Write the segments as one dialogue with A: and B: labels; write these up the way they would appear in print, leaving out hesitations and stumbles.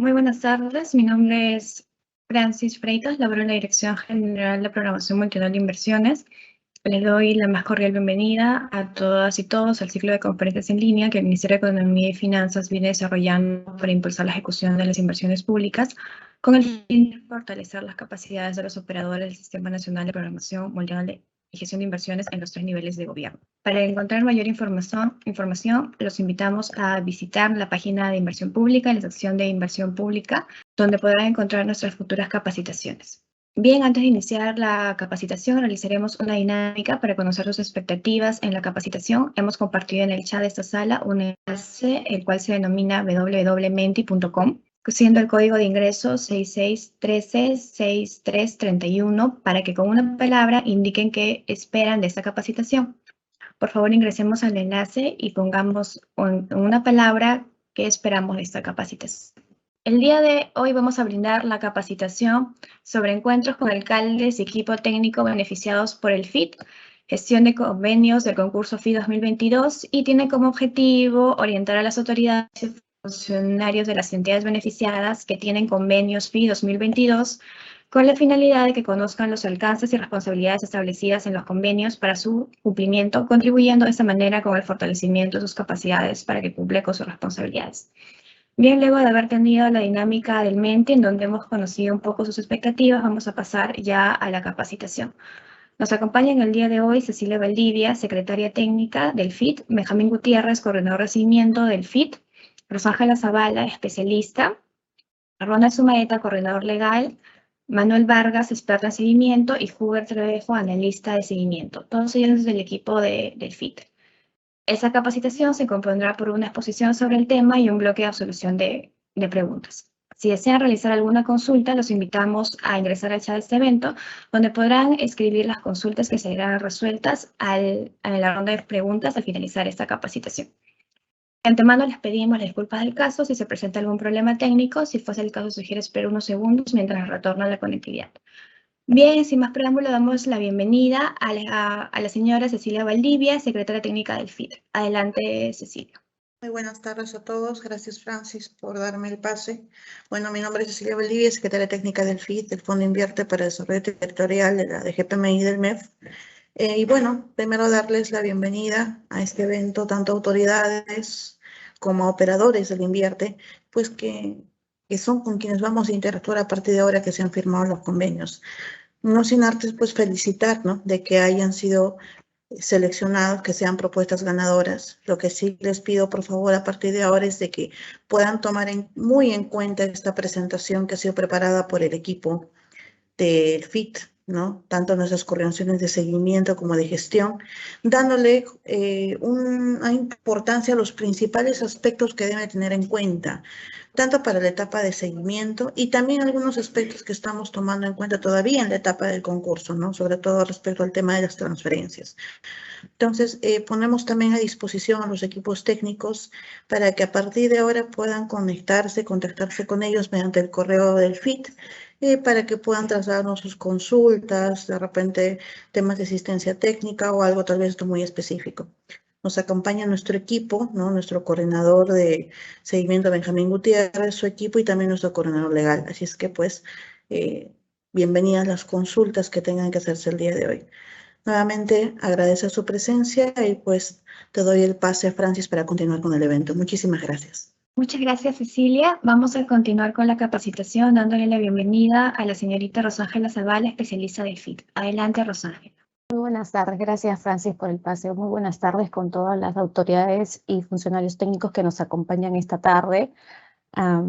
A: Muy buenas tardes, mi nombre es Francis Freitas, laboro en la Dirección General de Programación Multinacional de Inversiones. Les doy la más cordial bienvenida a todas y todos al ciclo de conferencias en línea que el Ministerio de Economía y Finanzas viene desarrollando para impulsar la ejecución de las inversiones públicas con el fin de fortalecer las capacidades de los operadores del Sistema Nacional de Programación Multinacional y Gestión de Inversiones en los 3 niveles de gobierno. Para encontrar mayor información, los invitamos a visitar la página de Inversión Pública, la sección de Inversión Pública, donde podrán encontrar nuestras futuras capacitaciones. Bien, antes de iniciar la capacitación, realizaremos una dinámica para conocer sus expectativas en la capacitación. Hemos compartido en el chat de esta sala un enlace, el cual se denomina www.menti.com, siendo el código de ingreso 66136331, para que con una palabra indiquen qué esperan de esta capacitación. Por favor, ingresemos al enlace y pongamos en una palabra qué esperamos de esta capacitación. El día de hoy vamos a brindar la capacitación sobre encuentros con alcaldes y equipo técnico beneficiados por el FIT, gestión de convenios del concurso FIT 2022, y tiene como objetivo orientar a las autoridades y funcionarios de las entidades beneficiadas que tienen convenios FIT 2022 con la finalidad de que conozcan los alcances y responsabilidades establecidas en los convenios para su cumplimiento, contribuyendo de esta manera con el fortalecimiento de sus capacidades para que cumplan con sus responsabilidades. Bien, luego de haber tenido la dinámica del Menti, en donde hemos conocido un poco sus expectativas, vamos a pasar ya a la capacitación. Nos acompaña en el día de hoy Cecilia Valdivia, secretaria técnica del FIT, Benjamín Gutiérrez, coordinador de seguimiento del FIT, Rosángela Zavala, especialista, Ronald Sumaeta, coordinador legal, Manuel Vargas, experto en seguimiento, y Hubert Trevejo, analista de seguimiento. Todos ellos del equipo del FIT. Esa capacitación se compondrá por una exposición sobre el tema y un bloque de absolución de preguntas. Si desean realizar alguna consulta, los invitamos a ingresar al chat de este evento, donde podrán escribir las consultas que serán resueltas en la ronda de preguntas al finalizar esta capacitación. De antemano les pedimos las disculpas del caso si se presenta algún problema técnico. Si fuese el caso, sugiero esperar unos segundos mientras retorna la conectividad. Bien, sin más preámbulo, damos la bienvenida a la señora Cecilia Valdivia, secretaria técnica del FIT. Adelante, Cecilia.
B: Muy buenas tardes a todos. Gracias, Francis, por darme el pase. Bueno, mi nombre es Cecilia Valdivia, secretaria técnica del FIT, del Fondo Invierte para el Desarrollo Territorial de la DGPMI y del MEF. Y bueno, primero darles la bienvenida a este evento, tanto autoridades como operadores del Invierte, pues que son con quienes vamos a interactuar a partir de ahora que se han firmado los convenios. No sin antes, pues felicitar, ¿no?, de que hayan sido seleccionados, que sean propuestas ganadoras. Lo que sí les pido, por favor, a partir de ahora es de que puedan tomar muy en cuenta esta presentación que ha sido preparada por el equipo del FIT, ¿no?, tanto nuestras coordinaciones de seguimiento como de gestión, dándole una importancia a los principales aspectos que deben tener en cuenta, tanto para la etapa de seguimiento y también algunos aspectos que estamos tomando en cuenta todavía en la etapa del concurso, ¿no?, sobre todo respecto al tema de las transferencias. Entonces, ponemos también a disposición a los equipos técnicos para que a partir de ahora puedan contactarse con ellos mediante el correo del FIT, para que puedan trasladarnos sus consultas, de repente temas de asistencia técnica o algo tal vez muy específico. Nos acompaña nuestro equipo, ¿no?, nuestro coordinador de seguimiento, Benjamín Gutiérrez, su equipo, y también nuestro coordinador legal. Así es que, pues, bienvenidas las consultas que tengan que hacerse el día de hoy. Nuevamente agradezco su presencia y pues te doy el pase, Francis, para continuar con el evento. Muchísimas gracias.
A: Muchas gracias, Cecilia. Vamos a continuar con la capacitación dándole la bienvenida a la señorita Rosángela Zavala, especialista del FIT. Adelante, Rosángela.
C: Muy buenas tardes. Gracias, Francis, por el paseo. Muy buenas tardes con todas las autoridades y funcionarios técnicos que nos acompañan esta tarde a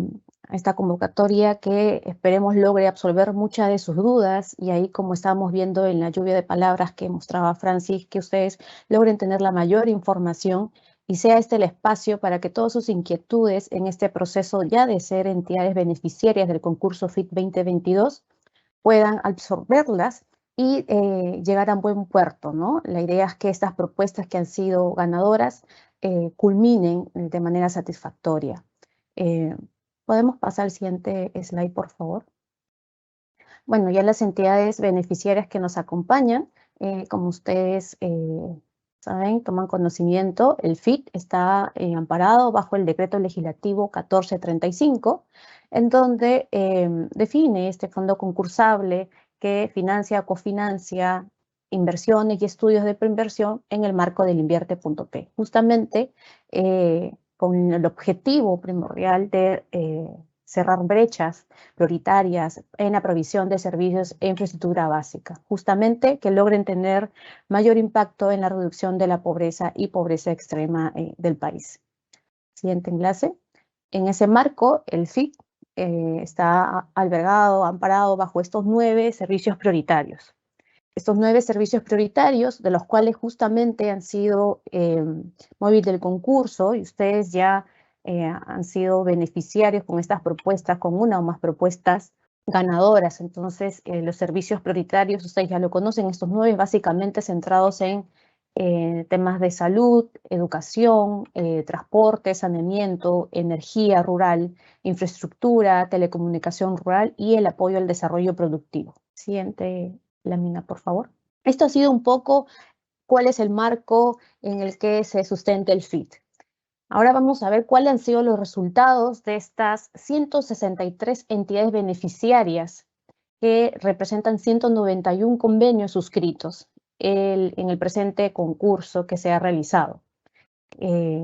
C: esta convocatoria, que esperemos logre absolver muchas de sus dudas, y ahí, como estábamos viendo en la lluvia de palabras que mostraba Francis, que ustedes logren tener la mayor información y sea este el espacio para que todas sus inquietudes en este proceso ya de ser entidades beneficiarias del concurso FIT 2022 puedan absorberlas y llegar a un buen puerto, ¿no? La idea es que estas propuestas que han sido ganadoras culminen de manera satisfactoria. ¿Podemos pasar al siguiente slide, por favor? Bueno, ya las entidades beneficiarias que nos acompañan, como ustedes saben, toman conocimiento, el FIT está amparado bajo el decreto legislativo 1435, en donde define este fondo concursable que financia, cofinancia inversiones y estudios de preinversión en el marco del Invierte.p, justamente con el objetivo primordial de cerrar brechas prioritarias en la provisión de servicios e infraestructura básica, justamente que logren tener mayor impacto en la reducción de la pobreza y pobreza extrema del país. Siguiente enlace. En ese marco, el FIT está albergado, amparado bajo estos 9 servicios prioritarios. Estos 9 servicios prioritarios, de los cuales justamente han sido móvil del concurso, y ustedes ya han sido beneficiarios con estas propuestas, con una o más propuestas ganadoras. Entonces, los servicios prioritarios, ustedes ya lo conocen, estos 9 básicamente centrados en temas de salud, educación, transporte, saneamiento, energía rural, infraestructura, telecomunicación rural y el apoyo al desarrollo productivo. Siguiente lámina, por favor. Esto ha sido un poco cuál es el marco en el que se sustenta el FIT. Ahora vamos a ver cuáles han sido los resultados de estas 163 entidades beneficiarias que representan 191 convenios suscritos en el presente concurso que se ha realizado.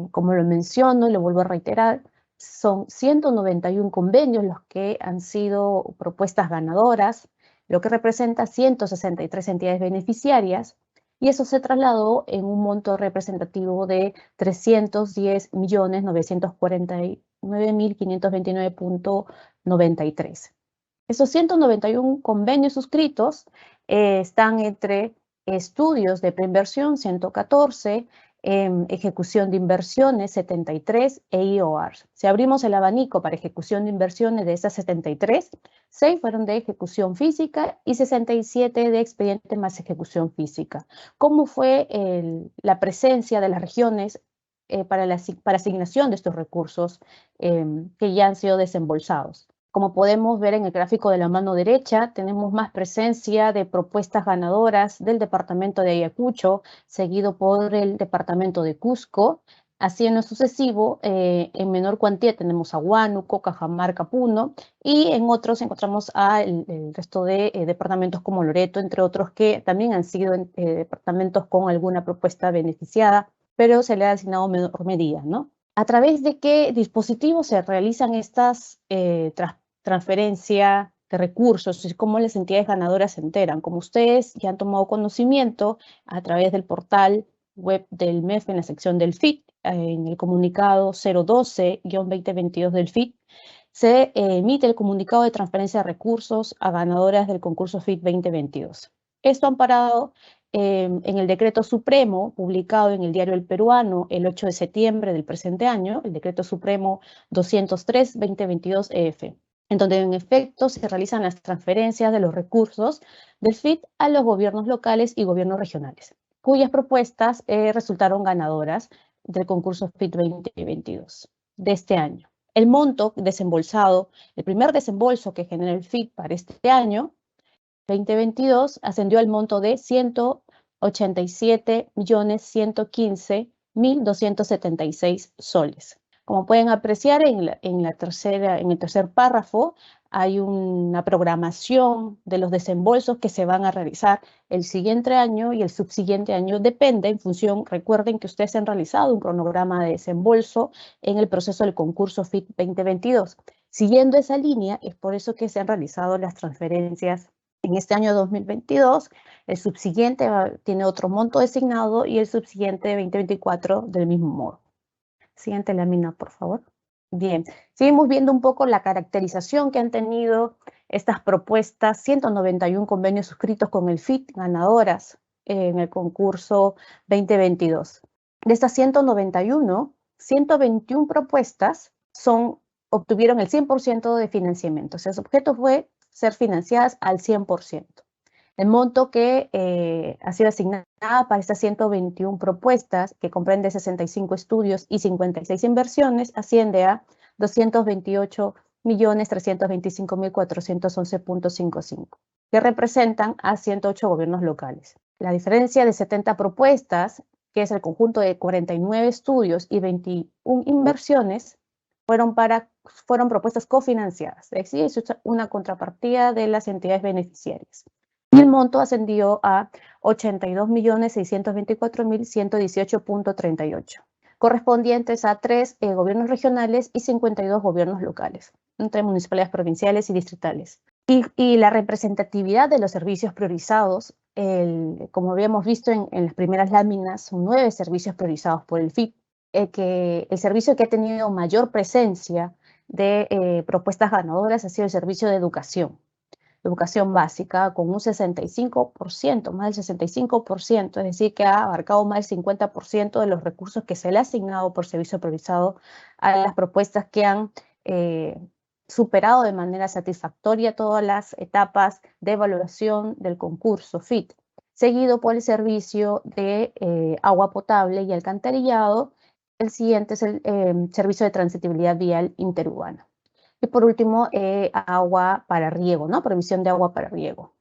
C: Como lo menciono y lo vuelvo a reiterar, son 191 convenios los que han sido propuestas ganadoras, lo que representa 163 entidades beneficiarias, y eso se trasladó en un monto representativo de 310.949.529.93. Esos 191 convenios suscritos están entre estudios de preinversión 114, ejecución de inversiones 73 e IORs. Si abrimos el abanico para ejecución de inversiones de esas 73, 6 fueron de ejecución física y 67 de expediente más ejecución física. ¿Cómo fue la presencia de las regiones para asignación de estos recursos que ya han sido desembolsados? Como podemos ver en el gráfico de la mano derecha, tenemos más presencia de propuestas ganadoras del departamento de Ayacucho, seguido por el departamento de Cusco. Así en lo sucesivo, en menor cuantía tenemos a Huánuco, Cajamarca, Puno, y en otros encontramos el resto de departamentos como Loreto, entre otros, que también han sido departamentos con alguna propuesta beneficiada, pero se le ha asignado menor medida, ¿no? ¿A través de qué dispositivos se realizan estas transferencia de recursos y cómo las entidades ganadoras se enteran? Como ustedes ya han tomado conocimiento, a través del portal web del MEF en la sección del FIT, en el comunicado 012-2022 del FIT, se emite el comunicado de transferencia de recursos a ganadoras del concurso FIT 2022. Esto amparado en el decreto supremo publicado en el diario El Peruano el 8 de septiembre del presente año, el decreto supremo 203-2022 EF, en donde en efecto se realizan las transferencias de los recursos del FIT a los gobiernos locales y gobiernos regionales, cuyas propuestas resultaron ganadoras del concurso FIT 2022 de este año. El monto desembolsado, el primer desembolso que genera el FIT para este año 2022 ascendió al monto de 187.115.276 soles. Como pueden apreciar en el tercer párrafo, hay una programación de los desembolsos que se van a realizar el siguiente año y el subsiguiente año. Depende en función, recuerden que ustedes han realizado un cronograma de desembolso en el proceso del concurso FIT 2022. Siguiendo esa línea, es por eso que se han realizado las transferencias en este año 2022, el subsiguiente tiene otro monto designado y el subsiguiente 2024 del mismo modo. Siguiente lámina, por favor. Bien, seguimos viendo un poco la caracterización que han tenido estas propuestas, 191 convenios suscritos con el FIT, ganadoras en el concurso 2022. De estas 191, 121 propuestas obtuvieron el 100% de financiamiento. O sea, su objeto fue ser financiadas al 100%. El monto que ha sido asignada para estas 121 propuestas, que comprende 65 estudios y 56 inversiones, asciende a 228.325.411.55, que representan a 108 gobiernos locales. La diferencia de 70 propuestas que es el conjunto de 49 estudios y 21 inversiones, fueron propuestas cofinanciadas, es decir, es una contrapartida de las entidades beneficiarias. Y el monto ascendió a 82.624.118.38, correspondientes a 3 gobiernos regionales y 52 gobiernos locales, entre municipalidades provinciales y distritales. Y la representatividad de los servicios priorizados, como habíamos visto en las primeras láminas, son 9 servicios priorizados por el FIT, el servicio que ha tenido mayor presencia de propuestas ganadoras ha sido el servicio de educación básica, con un 65%, más del 65%, es decir, que ha abarcado más del 50% de los recursos que se le ha asignado por servicio priorizado a las propuestas que han superado de manera satisfactoria todas las etapas de evaluación del concurso FIT, seguido por el servicio de agua potable y alcantarillado. El siguiente es el servicio de transitibilidad vial interurbana. Y por último, agua para riego, ¿no? Provisión de agua para riego.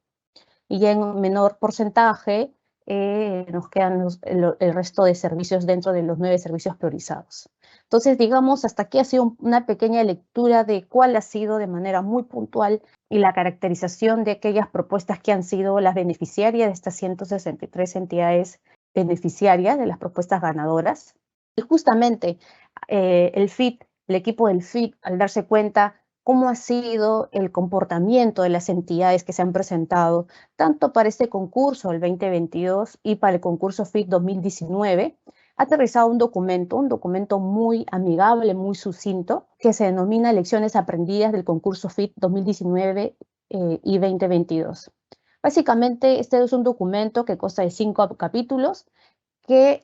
C: Y ya en menor porcentaje nos quedan el resto de servicios dentro de los 9 servicios priorizados. Entonces, digamos, hasta aquí ha sido una pequeña lectura de cuál ha sido de manera muy puntual y la caracterización de aquellas propuestas que han sido las beneficiarias de estas 163 entidades beneficiarias de las propuestas ganadoras. Y justamente el equipo del FIT, al darse cuenta cómo ha sido el comportamiento de las entidades que se han presentado, tanto para este concurso, el 2022, y para el concurso FIT 2019, ha aterrizado un documento muy amigable, muy sucinto, que se denomina Lecciones Aprendidas del concurso FIT 2019 y 2022. Básicamente, este es un documento que consta de 5 capítulos que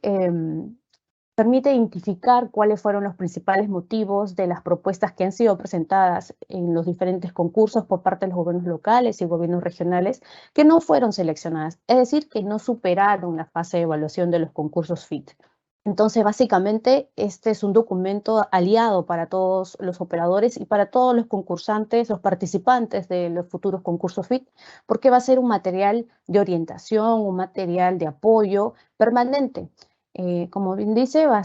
C: permite identificar cuáles fueron los principales motivos de las propuestas que han sido presentadas en los diferentes concursos por parte de los gobiernos locales y gobiernos regionales que no fueron seleccionadas, es decir, que no superaron la fase de evaluación de los concursos FIT. Entonces, básicamente, este es un documento aliado para todos los operadores y para todos los concursantes, los participantes de los futuros concursos FIT, porque va a ser un material de orientación, un material de apoyo permanente. Como bien dice, va a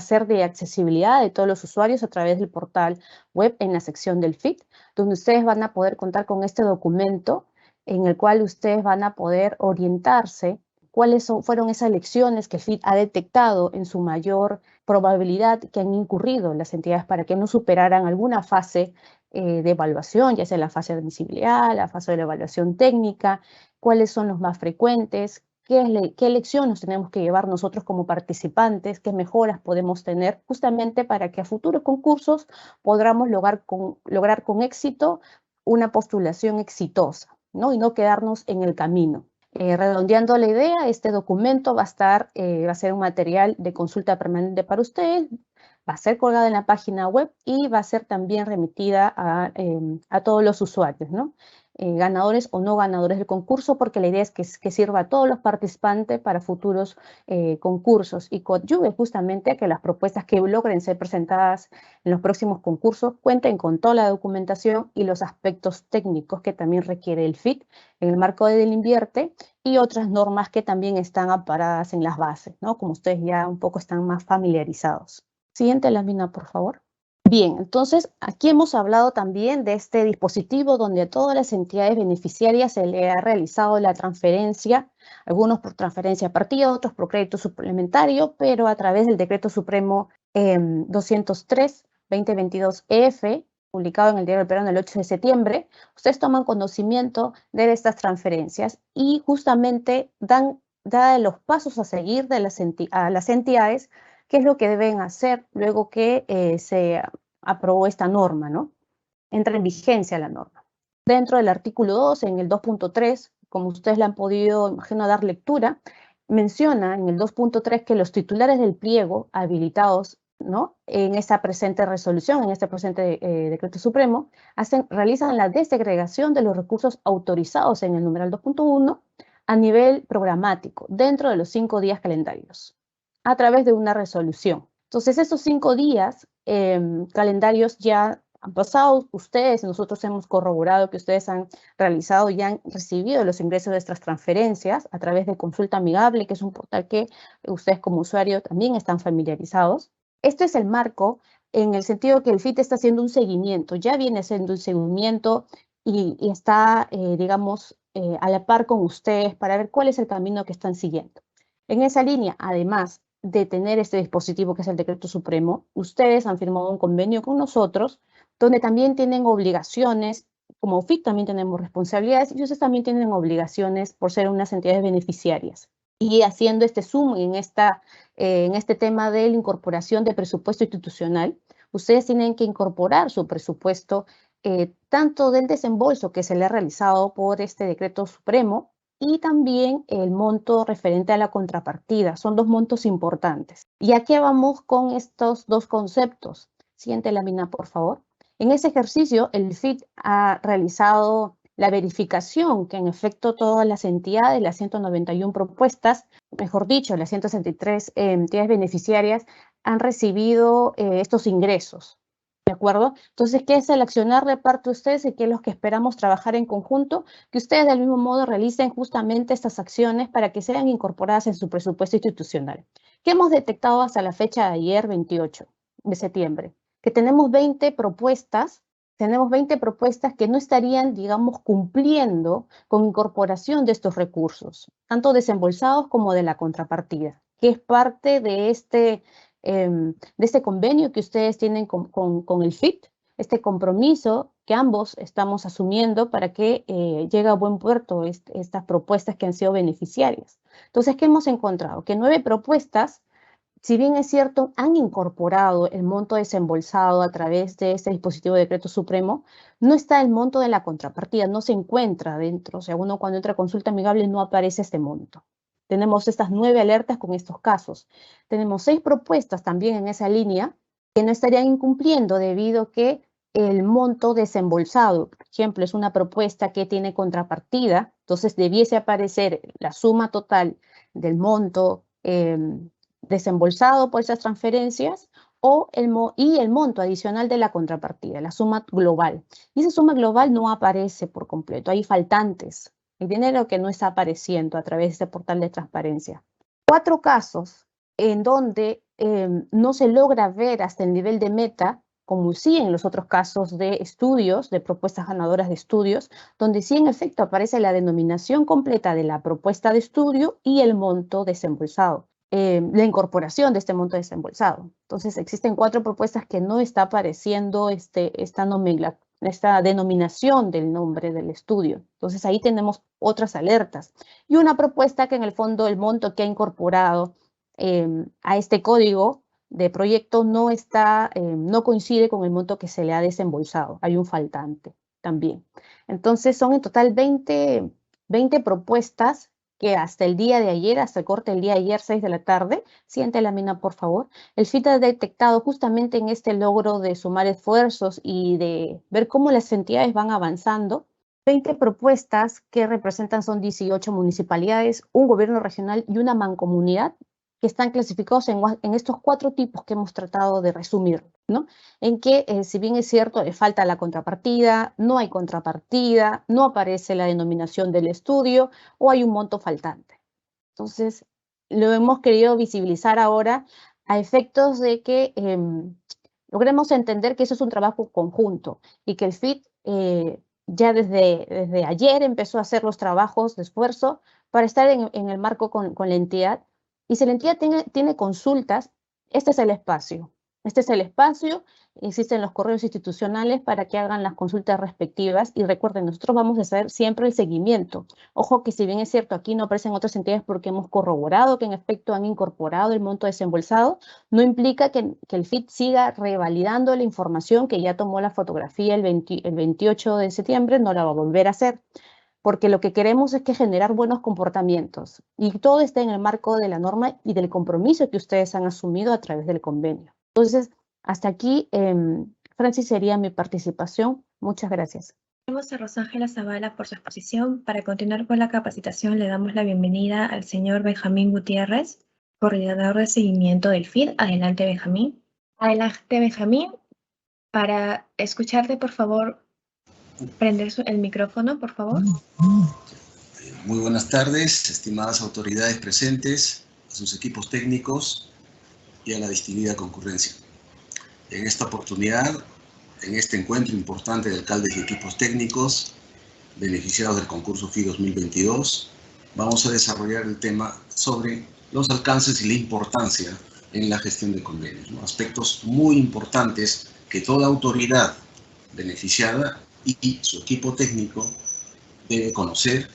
C: ser de accesibilidad de todos los usuarios a través del portal web en la sección del FIT, donde ustedes van a poder contar con este documento en el cual ustedes van a poder orientarse cuáles fueron esas lecciones que el FIT ha detectado en su mayor probabilidad que han incurrido las entidades para que no superaran alguna fase de evaluación, ya sea la fase de admisibilidad, la fase de la evaluación técnica, cuáles son los más frecuentes, qué lecciones tenemos que llevar nosotros como participantes, qué mejoras podemos tener justamente para que a futuros concursos podamos lograr con éxito una postulación exitosa, ¿no? Y no quedarnos en el camino. Redondeando la idea, este documento va a ser un material de consulta permanente para ustedes, va a ser colgada en la página web y va a ser también remitida a todos los usuarios, ¿no? Ganadores o no ganadores del concurso, porque la idea es que sirva a todos los participantes para futuros concursos y coadyuve justamente a que las propuestas que logren ser presentadas en los próximos concursos cuenten con toda la documentación y los aspectos técnicos que también requiere el FIT en el marco del Invierte y otras normas que también están amparadas en las bases, ¿no? Como ustedes ya un poco están más familiarizados. Siguiente lámina, por favor. Bien, entonces aquí hemos hablado también de este dispositivo donde a todas las entidades beneficiarias se le ha realizado la transferencia, algunos por transferencia partida, otros por crédito suplementario, pero a través del Decreto Supremo 203-2022-EF, publicado en el Diario del Perú el 8 de septiembre, ustedes toman conocimiento de estas transferencias y justamente dan los pasos a seguir de a las entidades, qué es lo que deben hacer luego que se aprobó esta norma, ¿no? Entra en vigencia la norma. Dentro del artículo 2, en el 2.3, como ustedes le han podido, imagino, dar lectura, menciona en el 2.3 que los titulares del pliego habilitados, ¿no?, en esta presente resolución, en este presente decreto supremo, realizan la desegregación de los recursos autorizados en el numeral 2.1 a nivel programático, dentro de los 5 días calendarios, a través de una resolución. Entonces, esos 5 días calendarios ya Han pasado ustedes, nosotros hemos corroborado que ustedes han realizado y han recibido los ingresos de estas transferencias a través de Consulta Amigable, que es un portal que ustedes como usuario también están familiarizados. Este es el marco en el sentido que el FIT está haciendo un seguimiento, ya viene haciendo un seguimiento y está, digamos, a la par con ustedes para ver cuál es el camino que están siguiendo. En esa línea, además de tener este dispositivo que es el Decreto Supremo, ustedes han firmado un convenio con nosotros donde también tienen obligaciones, como FIT también tenemos responsabilidades y ustedes también tienen obligaciones por ser unas entidades beneficiarias. Y haciendo este zoom en este tema de la incorporación de presupuesto institucional, ustedes tienen que incorporar su presupuesto tanto del desembolso que se le ha realizado por este Decreto Supremo y también el monto referente a la contrapartida. Son dos montos importantes. ¿Y a qué vamos con estos dos conceptos? Siguiente lámina, por favor. En ese ejercicio, el FIT ha realizado la verificación que en efecto todas las entidades, las 191 propuestas, mejor dicho, las 163 entidades beneficiarias han recibido estos ingresos. ¿De acuerdo? Entonces, ¿qué es el accionar de parte de ustedes y qué es lo que esperamos trabajar en conjunto? Que ustedes del mismo modo realicen justamente estas acciones para que sean incorporadas en su presupuesto institucional. ¿Qué hemos detectado hasta la fecha de ayer, 28 de septiembre? Que tenemos 20 propuestas que no estarían, digamos, cumpliendo con incorporación de estos recursos, tanto desembolsados como de la contrapartida, que es parte de este convenio que ustedes tienen con el FIT, este compromiso que ambos estamos asumiendo para que llegue a buen puerto estas propuestas que han sido beneficiarias. Entonces, ¿qué hemos encontrado? Que 9 propuestas, si bien es cierto, han incorporado el monto desembolsado a través de este dispositivo de Decreto Supremo, no está el monto de la contrapartida, no se encuentra dentro. O sea, uno cuando entra a Consulta Amigable no aparece este monto. Tenemos estas 9 alertas con estos casos. Tenemos 6 propuestas también en esa línea que no estarían incumpliendo debido a que el monto desembolsado, por ejemplo, es una propuesta que tiene contrapartida, entonces debiese aparecer la suma total del monto desembolsado por esas transferencias y el monto adicional de la contrapartida, la suma global. Y esa suma global no aparece por completo, hay faltantes, el dinero que no está apareciendo a través de este portal de transparencia. 4 casos en donde no se logra ver hasta el nivel de meta, como sí en los otros casos de estudios, de propuestas ganadoras de estudios, donde sí en efecto aparece la denominación completa de la propuesta de estudio y el monto desembolsado. La incorporación de este monto desembolsado. Entonces, existen 4 propuestas que no está apareciendo esta denominación del nombre del estudio. Entonces, ahí tenemos otras alertas. Y una propuesta que en el fondo el monto que ha incorporado a este código de proyecto no coincide con el monto que se le ha desembolsado. Hay un faltante también. Entonces, son en total 20 propuestas que hasta el día de ayer, hasta el corte del día de ayer, 6 de la tarde, siguiente lámina, por favor, el FIT ha detectado justamente en este logro de sumar esfuerzos y de ver cómo las entidades van avanzando, 20 propuestas que representan son 18 municipalidades, un gobierno regional y una mancomunidad que están clasificados en estos 4 tipos que hemos tratado de resumir, ¿no? En que, si bien es cierto, le falta la contrapartida, no hay contrapartida, no aparece la denominación del estudio o hay un monto faltante. Entonces, lo hemos querido visibilizar ahora a efectos de que logremos entender que eso es un trabajo conjunto y que el FIT ya desde ayer empezó a hacer los trabajos de esfuerzo para estar en el marco con la entidad. Y si la entidad tiene consultas, este es el espacio. Este es el espacio, existen los correos institucionales para que hagan las consultas respectivas y recuerden, nosotros vamos a hacer siempre el seguimiento. Ojo que si bien es cierto, aquí no aparecen otras entidades porque hemos corroborado que en efecto han incorporado el monto desembolsado, no implica que el FIT siga revalidando la información que ya tomó la fotografía el 28 de septiembre, no la va a volver a hacer. Porque lo que queremos es que generar buenos comportamientos y todo está en el marco de la norma y del compromiso que ustedes han asumido a través del convenio. Entonces, hasta aquí, Francis, sería mi participación. Muchas gracias.
A: Gracias a Rosángela Zavala por su exposición. Para continuar con la capacitación, le damos la bienvenida al señor Benjamín Gutiérrez, coordinador de seguimiento del FIT. Adelante, Benjamín. Adelante, Benjamín. Para escucharte, por favor, prender el micrófono, por favor.
D: Muy buenas tardes, estimadas autoridades presentes, a sus equipos técnicos y a la distinguida concurrencia. En esta oportunidad, en este encuentro importante de alcaldes y equipos técnicos beneficiados del concurso FIT 2022, vamos a desarrollar el tema sobre los alcances y la importancia en la gestión de convenios, ¿no? Aspectos muy importantes que toda autoridad beneficiada y su equipo técnico debe conocer,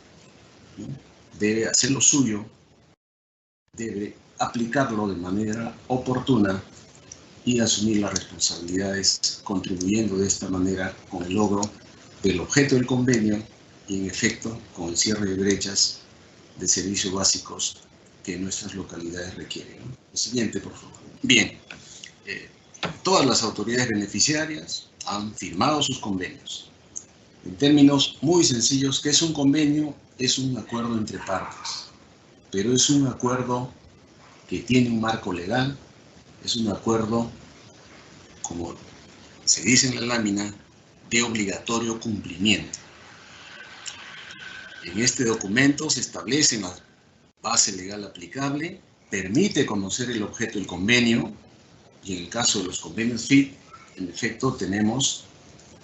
D: ¿no? Debe hacer lo suyo, debe aplicarlo de manera oportuna y asumir las responsabilidades, contribuyendo de esta manera con el logro del objeto del convenio y, en efecto, con el cierre de brechas de servicios básicos que nuestras localidades requieren, ¿no? El siguiente, por favor. Bien, todas las autoridades beneficiarias han firmado sus convenios. En términos muy sencillos, ¿qué es un convenio? Es un acuerdo entre partes, pero es un acuerdo que tiene un marco legal, es un acuerdo, como se dice en la lámina, de obligatorio cumplimiento. En este documento se establece la base legal aplicable, permite conocer el objeto del convenio, y en el caso de los convenios FIT, en efecto, tenemos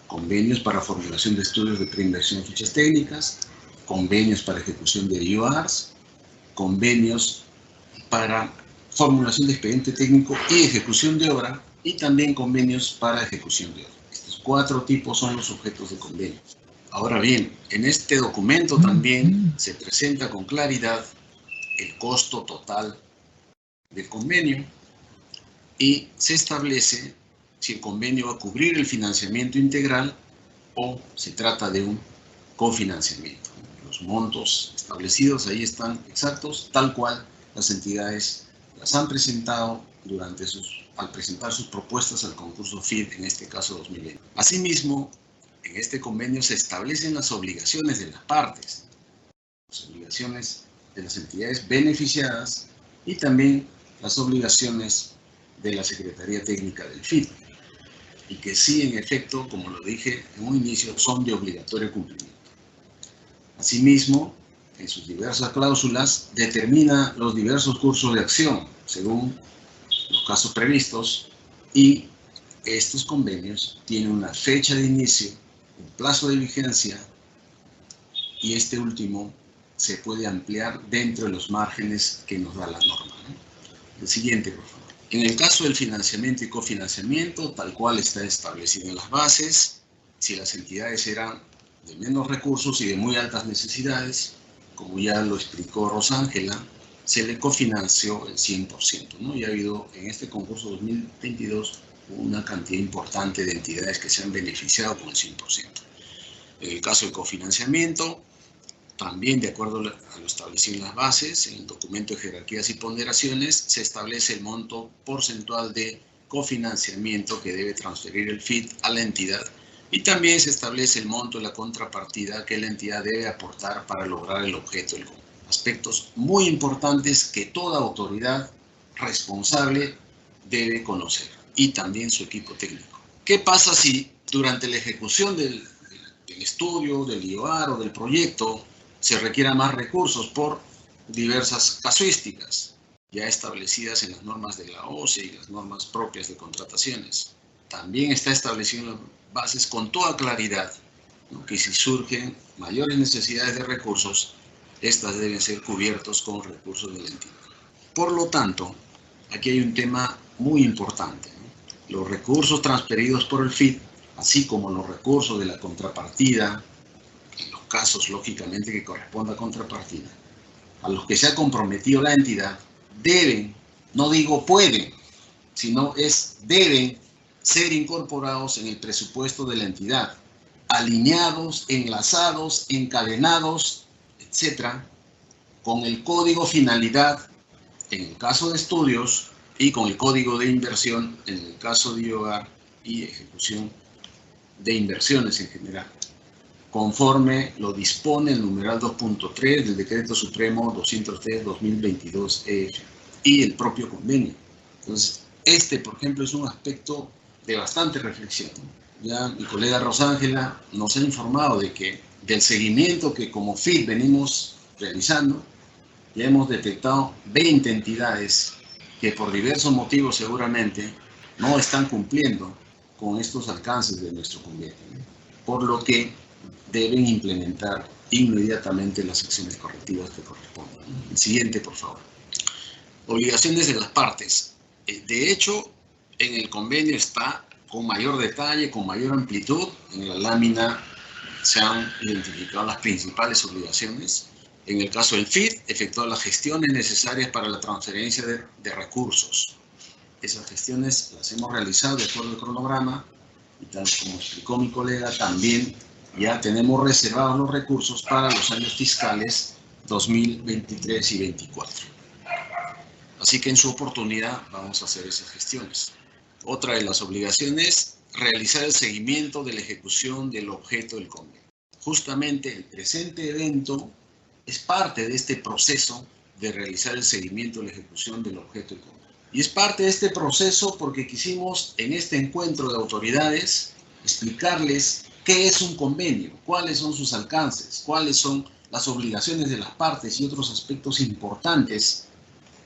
D: convenios para formulación de estudios de preinversión de fichas técnicas, convenios para ejecución de IOARs, convenios para formulación de expediente técnico y ejecución de obra, y también convenios para ejecución de obra. Estos 4 tipos son los objetos de convenio. Ahora bien, en este documento también se presenta con claridad el costo total del convenio y se establece si el convenio va a cubrir el financiamiento integral o se trata de un cofinanciamiento. Los montos establecidos ahí están exactos, tal cual las entidades las han presentado al presentar sus propuestas al concurso FIT, en este caso 2020. Asimismo, en este convenio se establecen las obligaciones de las partes, las obligaciones de las entidades beneficiadas y también las obligaciones de la Secretaría Técnica del FIT, y que sí, en efecto, como lo dije en un inicio, son de obligatorio cumplimiento. Asimismo, en sus diversas cláusulas, determina los diversos cursos de acción, según los casos previstos, y estos convenios tienen una fecha de inicio, un plazo de vigencia, y este último se puede ampliar dentro de los márgenes que nos da la norma, ¿no? El siguiente, por favor. En el caso del financiamiento y cofinanciamiento, tal cual está establecido en las bases, si las entidades eran de menos recursos y de muy altas necesidades, como ya lo explicó Rosángela, se le cofinanció el 100%, ¿no? Y ha habido en este concurso 2022 una cantidad importante de entidades que se han beneficiado con el 100%. En el caso del cofinanciamiento, también de acuerdo a lo establecido en las bases, en el documento de jerarquías y ponderaciones, se establece el monto porcentual de cofinanciamiento que debe transferir el FIT a la entidad, y también se establece el monto de la contrapartida que la entidad debe aportar para lograr el objeto del concurso. Aspectos muy importantes que toda autoridad responsable debe conocer, y también su equipo técnico. ¿Qué pasa si durante la ejecución del estudio, del IOAR o del proyecto se requieran más recursos por diversas casuísticas ya establecidas en las normas de la OCE y las normas propias de contrataciones? También está establecido en las bases con toda claridad, ¿no?, que si surgen mayores necesidades de recursos, estas deben ser cubiertos con recursos de la entidad. Por lo tanto, aquí hay un tema muy importante, ¿no? Los recursos transferidos por el FIT, así como los recursos de la contrapartida, en los casos, lógicamente, que corresponda a contrapartida, a los que se ha comprometido la entidad, deben, no digo pueden, sino deben ser incorporados en el presupuesto de la entidad, alineados, enlazados, encadenados, etcétera, con el código finalidad en el caso de estudios y con el código de inversión en el caso de IOAR y ejecución de inversiones en general, conforme lo dispone el numeral 2.3 del Decreto Supremo 203/2022 y el propio convenio. Entonces, por ejemplo, es un aspecto de bastante reflexión. Ya mi colega Rosángela nos ha informado de que del seguimiento que como FIT venimos realizando, ya hemos detectado 20 entidades que por diversos motivos seguramente no están cumpliendo con estos alcances de nuestro convenio, por lo que deben implementar inmediatamente las acciones correctivas que corresponden. El siguiente, por favor. Obligaciones de las partes. De hecho, en el convenio está con mayor detalle, con mayor amplitud. En la lámina se han identificado las principales obligaciones. En el caso del FIT, efectuar las gestiones necesarias para la transferencia de recursos. Esas gestiones las hemos realizado de acuerdo al cronograma y tal como explicó mi colega, también ya tenemos reservados los recursos para los años fiscales 2023 y 2024. Así que en su oportunidad vamos a hacer esas gestiones. Otra de las obligaciones, realizar el seguimiento de la ejecución del objeto del convenio. Justamente el presente evento es parte de este proceso de realizar el seguimiento de la ejecución del objeto del convenio. Y es parte de este proceso porque quisimos en este encuentro de autoridades explicarles qué es un convenio, cuáles son sus alcances, cuáles son las obligaciones de las partes y otros aspectos importantes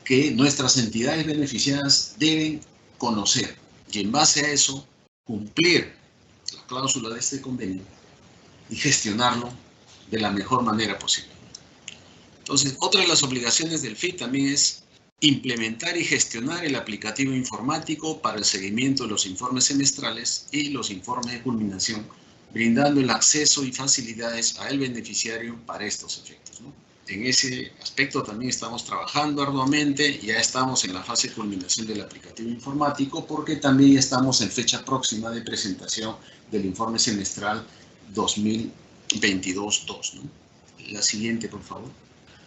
D: que nuestras entidades beneficiadas deben conocer. Y en base a eso, cumplir la cláusula de este convenio y gestionarlo de la mejor manera posible. Entonces, otra de las obligaciones del FIT también es implementar y gestionar el aplicativo informático para el seguimiento de los informes semestrales y los informes de culminación, brindando el acceso y facilidades al beneficiario para estos efectos, ¿no? En ese aspecto también estamos trabajando arduamente, ya estamos en la fase de culminación del aplicativo informático porque también ya estamos en fecha próxima de presentación del informe semestral 2022-2, ¿no? La siguiente, por favor.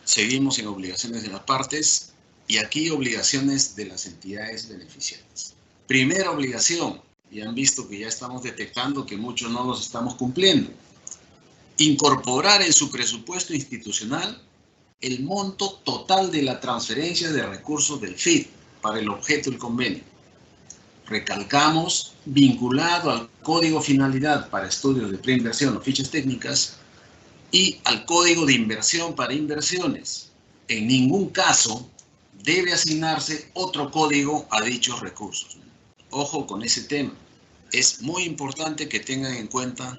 D: Seguimos en obligaciones de las partes y aquí obligaciones de las entidades beneficiarias. Primera obligación, y han visto que ya estamos detectando que muchos no los estamos cumpliendo. Incorporar en su presupuesto institucional el monto total de la transferencia de recursos del FIT para el objeto del convenio. Recalcamos, vinculado al Código Finalidad para estudios de preinversión o fichas técnicas y al Código de Inversión para inversiones. En ningún caso debe asignarse otro código a dichos recursos. Ojo con ese tema. Es muy importante que tengan en cuenta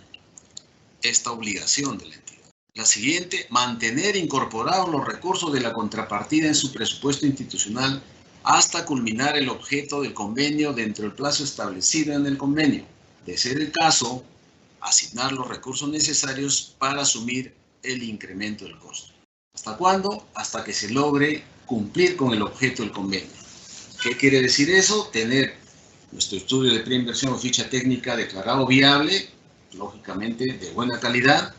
D: esta obligación de la entidad. La siguiente, mantener incorporados los recursos de la contrapartida en su presupuesto institucional hasta culminar el objeto del convenio dentro del plazo establecido en el convenio. De ser el caso, asignar los recursos necesarios para asumir el incremento del costo. ¿Hasta cuándo? Hasta que se logre cumplir con el objeto del convenio. ¿Qué quiere decir eso? Tener nuestro estudio de preinversión o ficha técnica declarado viable, lógicamente de buena calidad,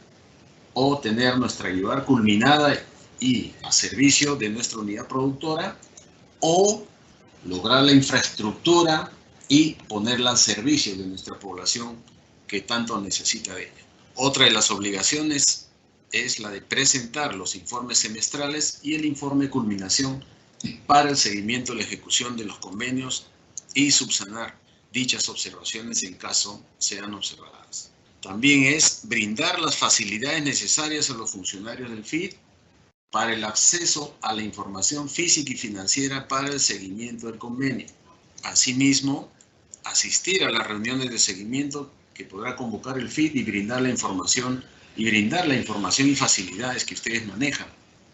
D: o tener nuestra IVAR culminada y a servicio de nuestra unidad productora, o lograr la infraestructura y ponerla al servicio de nuestra población que tanto necesita de ella. Otra de las obligaciones es la de presentar los informes semestrales y el informe de culminación para el seguimiento de la ejecución de los convenios y subsanar dichas observaciones en caso sean observadas. También es brindar las facilidades necesarias a los funcionarios del FIT para el acceso a la información física y financiera para el seguimiento del convenio. Asimismo, asistir a las reuniones de seguimiento que podrá convocar el FIT y brindar la información y facilidades que ustedes manejan.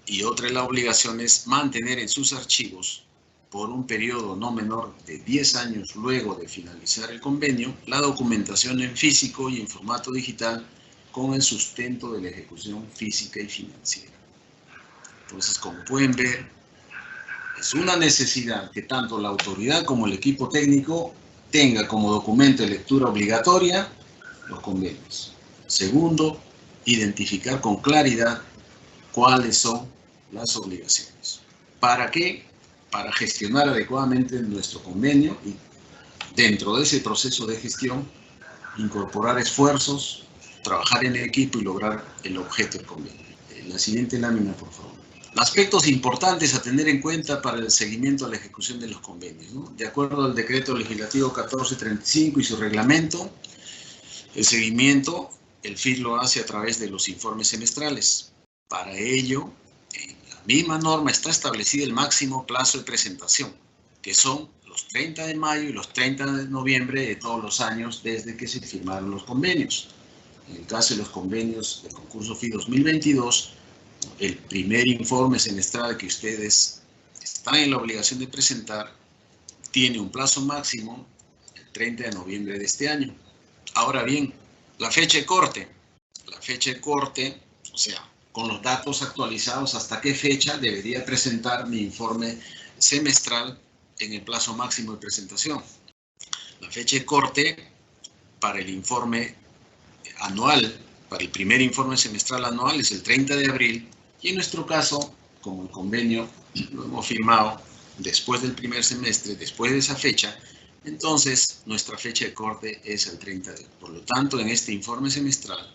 D: Y otra de las obligaciones es mantener en sus archivos por un periodo no menor de 10 años luego de finalizar el convenio, la documentación en físico y en formato digital con el sustento de la ejecución física y financiera. Entonces, como pueden ver, es una necesidad que tanto la autoridad como el equipo técnico tenga como documento de lectura obligatoria los convenios. Segundo, identificar con claridad cuáles son las obligaciones. ¿Para qué? Para gestionar adecuadamente nuestro convenio y dentro de ese proceso de gestión incorporar esfuerzos, trabajar en equipo y lograr el objeto del convenio. La siguiente lámina, por favor. Aspectos importantes a tener en cuenta para el seguimiento a la ejecución de los convenios, ¿no? De acuerdo al decreto legislativo 1435 y su reglamento, el seguimiento, el FID lo hace a través de los informes semestrales. Para ello, en la misma norma está establecido el máximo plazo de presentación, que son los 30 de mayo y los 30 de noviembre de todos los años desde que se firmaron los convenios. En el caso de los convenios del concurso FID 2022, el primer informe semestral que ustedes están en la obligación de presentar tiene un plazo máximo el 30 de noviembre de este año. Ahora bien, la fecha de corte, o sea, con los datos actualizados, hasta qué fecha debería presentar mi informe semestral en el plazo máximo de presentación. La fecha de corte para el informe anual, para el primer informe semestral anual, es el 30 de abril, y en nuestro caso, como el convenio lo hemos firmado después del primer semestre, después de esa fecha, entonces nuestra fecha de corte es el 30 de abril. Por lo tanto, en este informe semestral,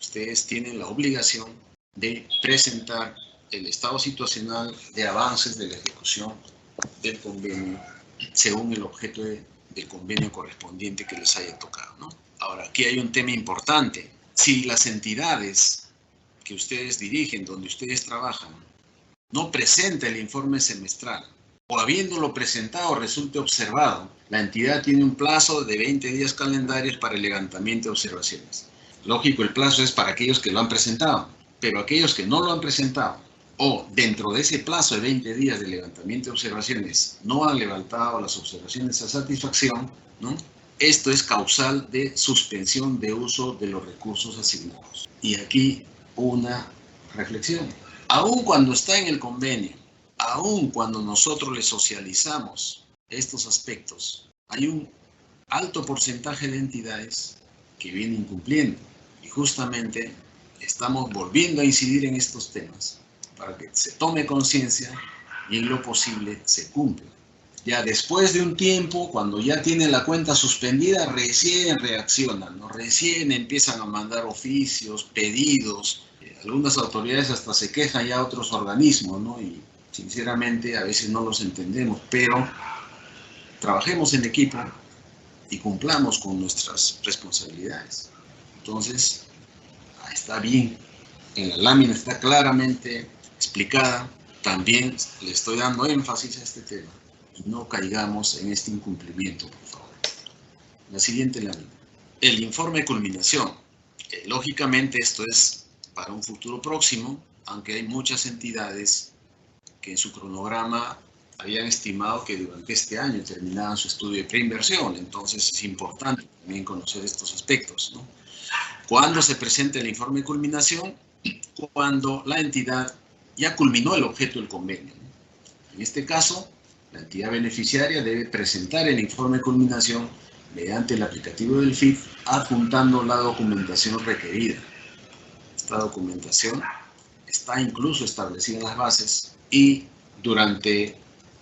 D: ustedes tienen la obligación de presentar el estado situacional de avances de la ejecución del convenio según el objeto del convenio correspondiente que les haya tocado, ¿no? Ahora, aquí hay un tema importante. Si las entidades que ustedes dirigen, donde ustedes trabajan, no presenta el informe semestral, o habiéndolo presentado resulte observado, la entidad tiene un plazo de 20 días calendarios para el levantamiento de observaciones. Lógico, el plazo es para aquellos que lo han presentado, pero aquellos que no lo han presentado, o dentro de ese plazo de 20 días de levantamiento de observaciones, no han levantado las observaciones a satisfacción, ¿no? Esto es causal de suspensión de uso de los recursos asignados. Y aquí una reflexión. Aun cuando está en el convenio, aun cuando nosotros le socializamos estos aspectos, hay un alto porcentaje de entidades que vienen incumpliendo. Y justamente estamos volviendo a incidir en estos temas para que se tome conciencia y en lo posible se cumpla. Ya después de un tiempo, cuando ya tienen la cuenta suspendida, recién reaccionan, ¿no? Recién empiezan a mandar oficios, pedidos. Algunas autoridades hasta se quejan ya a otros organismos, ¿no? Y sinceramente a veces no los entendemos, pero trabajemos en equipo y cumplamos con nuestras responsabilidades. Entonces, está bien, en la lámina está claramente explicada. También le estoy dando énfasis a este tema. Y no caigamos en este incumplimiento, por favor. La siguiente lámina. El informe de culminación. Lógicamente esto es para un futuro próximo, aunque hay muchas entidades que en su cronograma habían estimado que durante este año terminaban su estudio de preinversión. Entonces es importante también conocer estos aspectos, ¿no? ¿Cuándo se presenta el informe de culminación? Cuando la entidad ya culminó el objeto del convenio, ¿no? En este caso, la entidad beneficiaria debe presentar el informe de culminación mediante el aplicativo del FID, adjuntando la documentación requerida. Esta documentación está incluso establecida en las bases y durante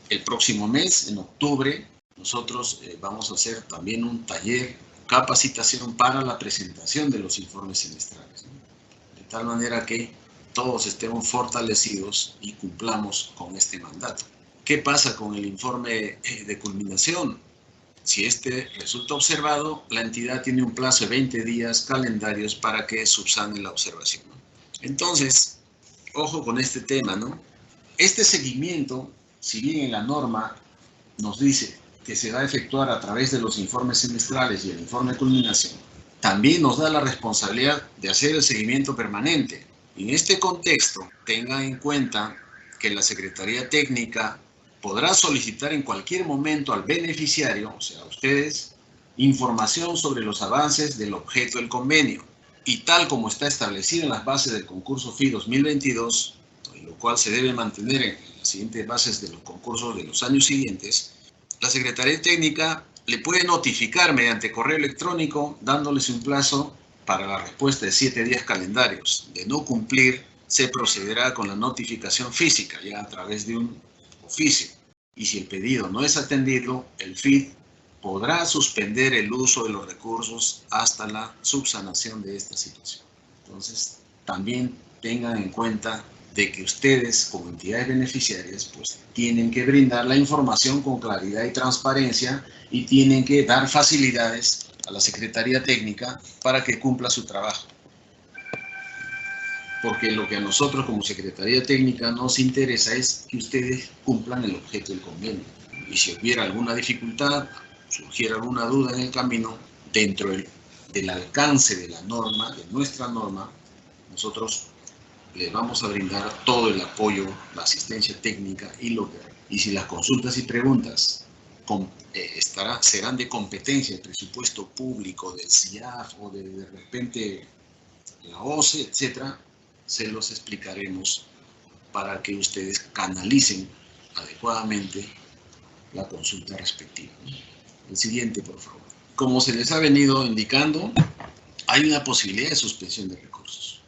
D: el próximo mes, en octubre, nosotros vamos a hacer también un taller, capacitación para la presentación de los informes semestrales, ¿no? De tal manera que todos estemos fortalecidos y cumplamos con este mandato. ¿Qué pasa con el informe de culminación? Si este resulta observado, la entidad tiene un plazo de 20 días calendarios para que subsane la observación, ¿no? Entonces, ojo con este tema, ¿no? Este seguimiento, si bien en la norma nos dice que se va a efectuar a través de los informes semestrales y el informe de culminación, también nos da la responsabilidad de hacer el seguimiento permanente. En este contexto, tengan en cuenta que la Secretaría Técnica podrá solicitar en cualquier momento al beneficiario, o sea, a ustedes, información sobre los avances del objeto del convenio. Y tal como está establecido en las bases del concurso FID 2022, lo cual se debe mantener en las siguientes bases de los concursos de los años siguientes, la Secretaría Técnica le puede notificar mediante correo electrónico dándoles un plazo para la respuesta de 7 días calendarios. De no cumplir, se procederá con la notificación física, ya a través de un oficio. Y si el pedido no es atendido, el FID podrá suspender el uso de los recursos hasta la subsanación de esta situación. Entonces, también tengan en cuenta de que ustedes, como entidades beneficiarias, pues tienen que brindar la información con claridad y transparencia y tienen que dar facilidades a la Secretaría Técnica para que cumpla su trabajo. Porque lo que a nosotros como Secretaría Técnica nos interesa es que ustedes cumplan el objeto del convenio. Y si hubiera alguna dificultad, surgiera alguna duda en el camino, dentro del alcance de la norma, de nuestra norma, nosotros les vamos a brindar todo el apoyo, la asistencia técnica y si las consultas y preguntas serán de competencia, el presupuesto público del CIAF o de repente la OCE, etcétera, se los explicaremos para que ustedes canalicen adecuadamente la consulta respectiva. El siguiente, por favor. Como se les ha venido indicando, hay una posibilidad de suspensión de recursos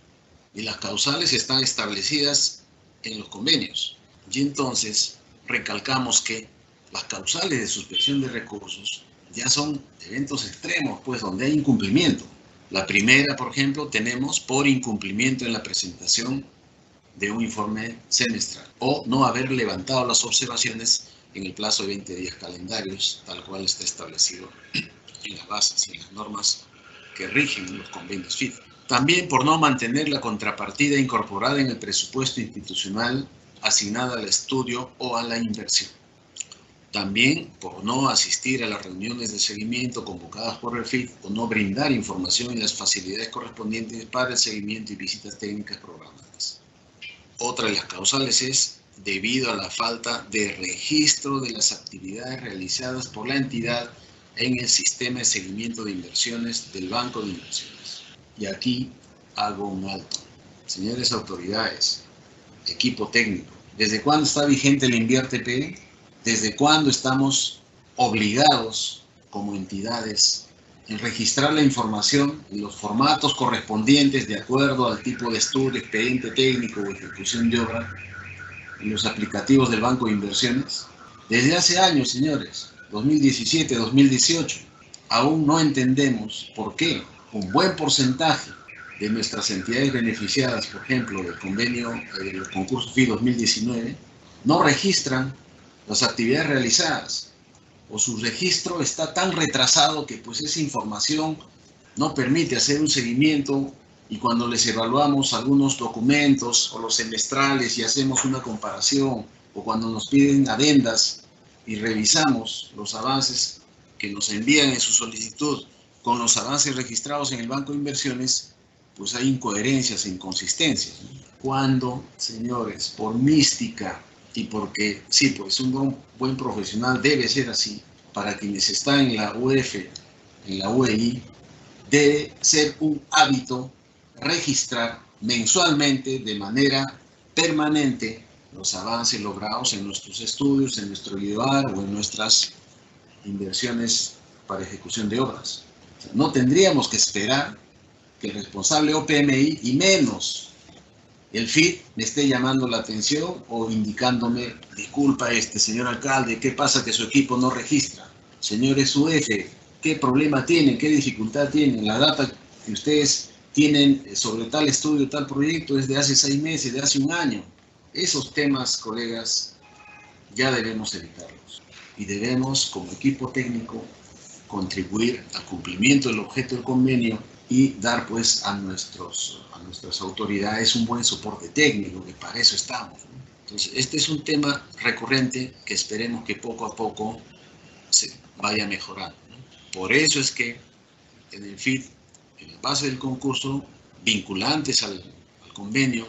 D: y las causales están establecidas en los convenios. Y entonces recalcamos que las causales de suspensión de recursos ya son eventos extremos, pues donde hay incumplimiento. La primera, por ejemplo, tenemos por incumplimiento en la presentación de un informe semestral o no haber levantado las observaciones en el plazo de 20 días calendarios, tal cual está establecido en las bases y en las normas que rigen los convenios FIT. También por no mantener la contrapartida incorporada en el presupuesto institucional asignada al estudio o a la inversión. También por no asistir a las reuniones de seguimiento convocadas por el FIT o no brindar información y las facilidades correspondientes para el seguimiento y visitas técnicas programadas. Otra de las causales es debido a la falta de registro de las actividades realizadas por la entidad en el sistema de seguimiento de inversiones del Banco de Inversiones. Y aquí hago un alto. Señores autoridades, equipo técnico, ¿desde cuándo está vigente el InviérteP? ¿Desde cuándo estamos obligados como entidades en registrar la información en los formatos correspondientes de acuerdo al tipo de estudio, expediente técnico o ejecución de obra en los aplicativos del Banco de Inversiones? Desde hace años, señores, 2017, 2018, aún no entendemos por qué un buen porcentaje de nuestras entidades beneficiadas, por ejemplo, del convenio del concurso FI 2019, no registran las actividades realizadas o su registro está tan retrasado que pues esa información no permite hacer un seguimiento y cuando les evaluamos algunos documentos o los semestrales y hacemos una comparación o cuando nos piden adendas y revisamos los avances que nos envían en su solicitud con los avances registrados en el Banco de Inversiones, pues hay incoherencias e inconsistencias. Cuando, señores, por mística y porque, sí, pues un buen profesional debe ser así, para quienes están en la UF, en la UEI, debe ser un hábito registrar mensualmente, de manera permanente, los avances logrados en nuestros estudios, en nuestro IDOAR o en nuestras inversiones para ejecución de obras. O sea, no tendríamos que esperar que el responsable OPMI y menos el FIT me esté llamando la atención o indicándome, disculpa señor alcalde, ¿qué pasa que su equipo no registra? Señores UF, ¿qué problema tienen? ¿Qué dificultad tienen? La data que ustedes tienen sobre tal estudio, tal proyecto es de hace 6 meses, de hace un año. Esos temas, colegas, ya debemos evitarlos. Y debemos, como equipo técnico, contribuir al cumplimiento del objeto del convenio y dar pues a nuestras autoridades un buen soporte técnico, que para eso estamos, ¿no? Entonces, este es un tema recurrente que esperemos que poco a poco se vaya mejorando, ¿no? Por eso es que en el FIT, en la base del concurso, vinculantes al convenio,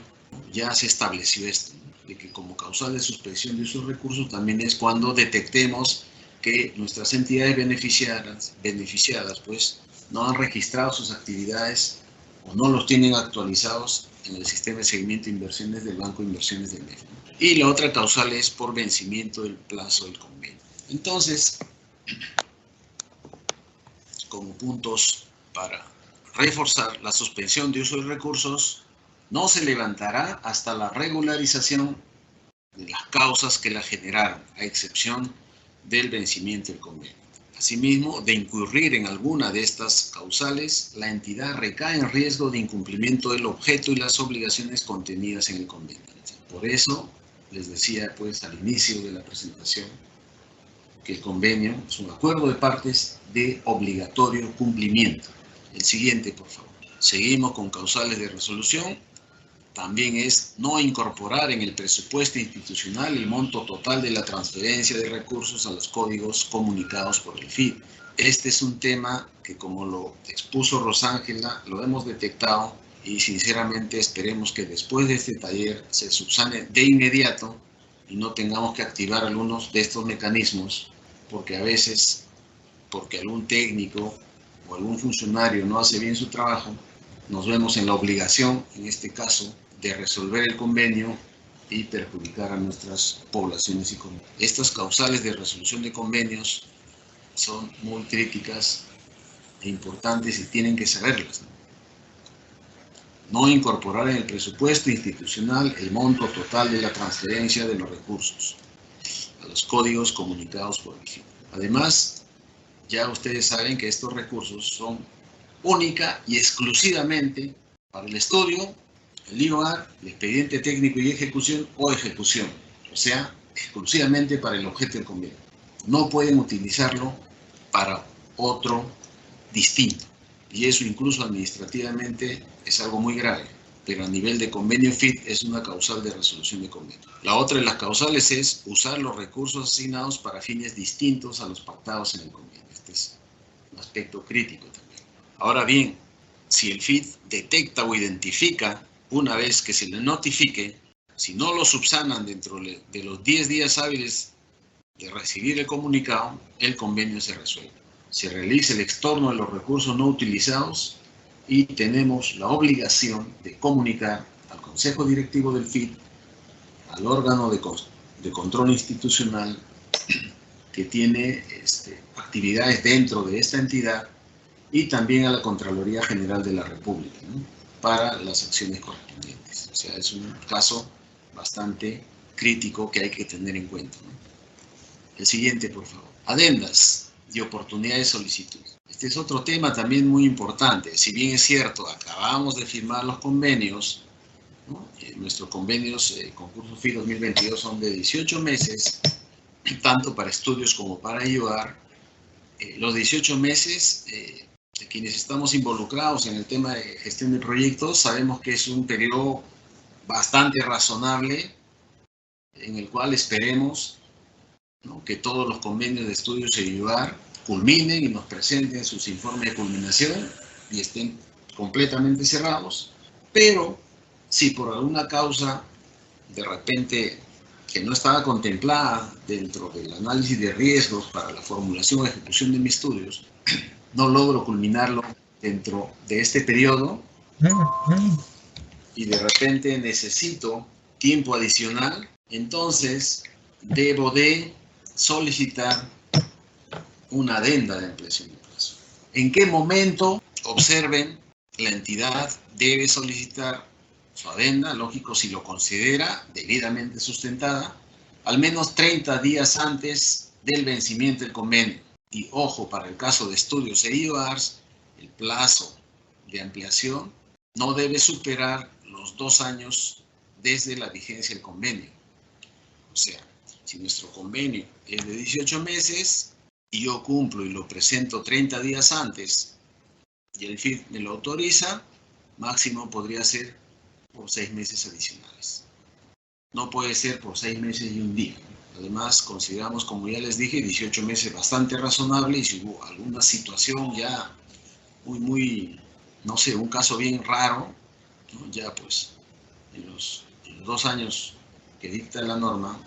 D: ya se estableció esto, ¿no? De que como causal de suspensión de esos recursos también es cuando detectemos que nuestras entidades beneficiadas pues no han registrado sus actividades o no los tienen actualizados en el sistema de seguimiento de inversiones del Banco de Inversiones del MEF. Y la otra causal es por vencimiento del plazo del convenio. Entonces, como puntos para reforzar, la suspensión de uso de recursos no se levantará hasta la regularización de las causas que la generaron, a excepción del vencimiento del convenio. Asimismo, de incurrir en alguna de estas causales, la entidad recae en riesgo de incumplimiento del objeto y las obligaciones contenidas en el convenio. Por eso, les decía pues al inicio de la presentación, que el convenio es un acuerdo de partes de obligatorio cumplimiento. El siguiente, por favor. Seguimos con causales de resolución. También es no incorporar en el presupuesto institucional el monto total de la transferencia de recursos a los códigos comunicados por el FID. Este es un tema que, como lo expuso Rosángela, lo hemos detectado y sinceramente esperemos que después de este taller se subsane de inmediato y no tengamos que activar algunos de estos mecanismos, porque a veces, porque algún técnico o algún funcionario no hace bien su trabajo, nos vemos en la obligación, en este caso, de resolver el convenio y perjudicar a nuestras poblaciones y comunidades. Estas causales de resolución de convenios son muy críticas e importantes y tienen que saberlas. No incorporar en el presupuesto institucional el monto total de la transferencia de los recursos a los códigos comunicados por el FID. Además, ya ustedes saben que estos recursos son única y exclusivamente para el estudio, el IOAR, el expediente técnico y ejecución o ejecución, o sea, exclusivamente para el objeto del convenio. No pueden utilizarlo para otro distinto, y eso incluso administrativamente es algo muy grave, pero a nivel de convenio FID es una causal de resolución de convenio. La otra de las causales es usar los recursos asignados para fines distintos a los pactados en el convenio. Este es un aspecto crítico también. Ahora bien, si el FID detecta o identifica, una vez que se le notifique, si no lo subsanan dentro de los 10 días hábiles de recibir el comunicado, el convenio se resuelve. Se realiza el estorno de los recursos no utilizados y tenemos la obligación de comunicar al Consejo Directivo del FID, al órgano de control institucional que tiene actividades dentro de esta entidad, y también a la Contraloría General de la República, ¿no?, para las acciones correspondientes. O sea, es un caso bastante crítico que hay que tener en cuenta, ¿no? El siguiente, por favor. Adendas y oportunidades de solicitud. Este es otro tema también muy importante. Si bien es cierto, acabamos de firmar los convenios, ¿no? Nuestros convenios, concurso FID 2022, son de 18 meses, tanto para estudios como para IOAR. Los 18 meses... de quienes estamos involucrados en el tema de gestión de proyectos, sabemos que es un periodo bastante razonable en el cual esperemos, ¿no?, que todos los convenios de estudios e IOAR culminen y nos presenten sus informes de culminación y estén completamente cerrados. Pero si por alguna causa de repente que no estaba contemplada dentro del análisis de riesgos para la formulación o ejecución de mis estudios, no logro culminarlo dentro de este periodo y de repente necesito tiempo adicional, entonces debo de solicitar una adenda de ampliación de plazo. ¿En qué momento? Observen, la entidad debe solicitar su adenda, lógico, si lo considera debidamente sustentada, al menos 30 días antes del vencimiento del convenio. Y ojo, para el caso de estudios e IOARs, el plazo de ampliación no debe superar los 2 años desde la vigencia del convenio. O sea, si nuestro convenio es de 18 meses y yo cumplo y lo presento 30 días antes y el FID me lo autoriza, máximo podría ser por 6 meses adicionales. No puede ser por 6 meses y un día. Además, consideramos, como ya les dije, 18 meses bastante razonable, y si hubo alguna situación ya muy, no sé, un caso bien raro, ¿no?, ya pues en los 2 años que dicta la norma,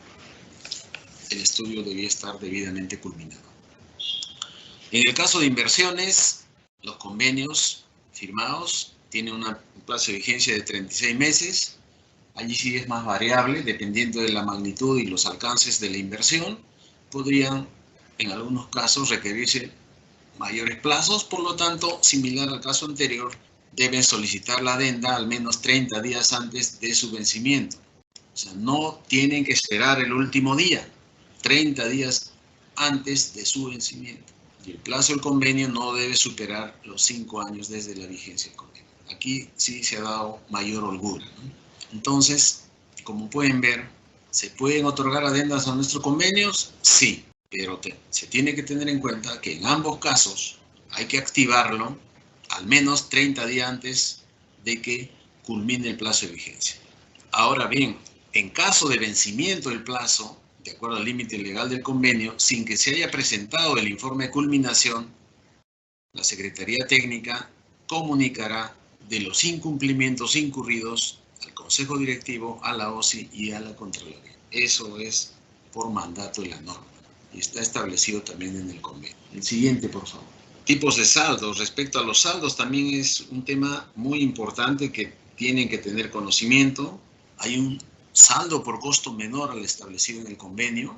D: el estudio debía estar debidamente culminado. En el caso de inversiones, los convenios firmados tienen un plazo de vigencia de 36 meses. Allí sí es más variable, dependiendo de la magnitud y los alcances de la inversión. Podrían, en algunos casos, requerirse mayores plazos. Por lo tanto, similar al caso anterior, deben solicitar la adenda al menos 30 días antes de su vencimiento. O sea, no tienen que esperar el último día, 30 días antes de su vencimiento. Y el plazo del convenio no debe superar los 5 años desde la vigencia del convenio. Aquí sí se ha dado mayor holgura, ¿no? Entonces, como pueden ver, ¿se pueden otorgar adendas a nuestros convenios? Sí, pero se tiene que tener en cuenta que en ambos casos hay que activarlo al menos 30 días antes de que culmine el plazo de vigencia. Ahora bien, en caso de vencimiento del plazo, de acuerdo al límite legal del convenio, sin que se haya presentado el informe de culminación, la Secretaría Técnica comunicará de los incumplimientos incurridos al Consejo Directivo, a la OSI y a la Contraloría. Eso es por mandato de la norma y está establecido también en el convenio. El siguiente, por favor. Tipos de saldos. Respecto a los saldos, también es un tema muy importante que tienen que tener conocimiento. Hay un saldo por costo menor al establecido en el convenio.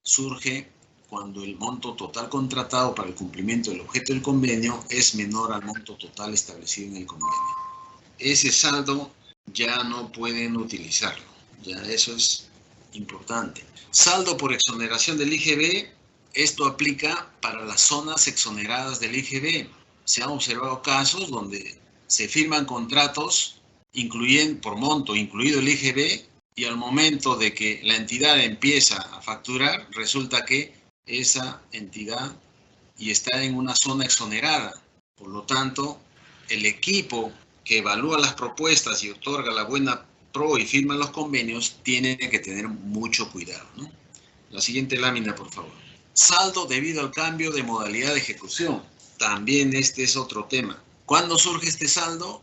D: Surge cuando el monto total contratado para el cumplimiento del objeto del convenio es menor al monto total establecido en el convenio. Ese saldo ya no pueden utilizarlo. Ya eso es importante. Saldo por exoneración del IGB. Esto aplica para las zonas exoneradas del IGB. Se han observado casos donde se firman contratos por monto incluido el IGB y al momento de que la entidad empieza a facturar, resulta que esa entidad está en una zona exonerada. Por lo tanto, el equipo que evalúa las propuestas y otorga la buena pro y firma los convenios tiene que tener mucho cuidado, ¿no? La siguiente lámina, por favor. Saldo debido al cambio de modalidad de ejecución. También este es otro tema. ¿Cuándo surge este saldo?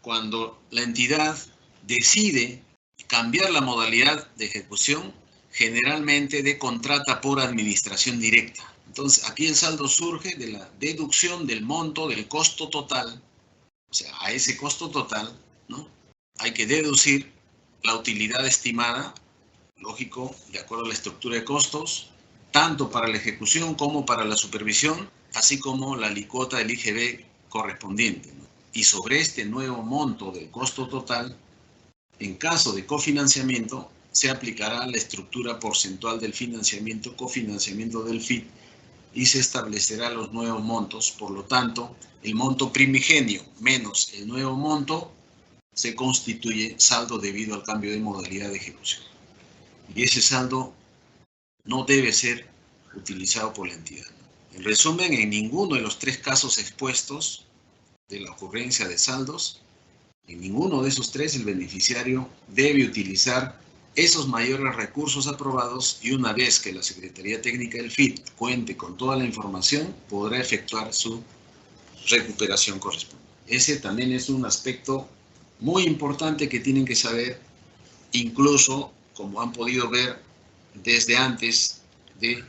D: Cuando la entidad decide cambiar la modalidad de ejecución, generalmente de contrata por administración directa. Entonces, aquí el saldo surge de la deducción del monto del costo total. O sea, a ese costo total, ¿no?, hay que deducir la utilidad estimada, lógico, de acuerdo a la estructura de costos, tanto para la ejecución como para la supervisión, así como la alícuota del IGB correspondiente, ¿no? Y sobre este nuevo monto del costo total, en caso de cofinanciamiento, se aplicará la estructura porcentual del cofinanciamiento del FIT, y se establecerá los nuevos montos. Por lo tanto, el monto primigenio menos el nuevo monto se constituye saldo debido al cambio de modalidad de ejecución. Y ese saldo no debe ser utilizado por la entidad. En resumen, en ninguno de los 3 casos expuestos de la ocurrencia de saldos, en ninguno de esos 3 el beneficiario debe utilizar esos mayores recursos aprobados, y una vez que la Secretaría Técnica del FIT cuente con toda la información, podrá efectuar su recuperación correspondiente. Ese también es un aspecto muy importante que tienen que saber, incluso como han podido ver desde antes de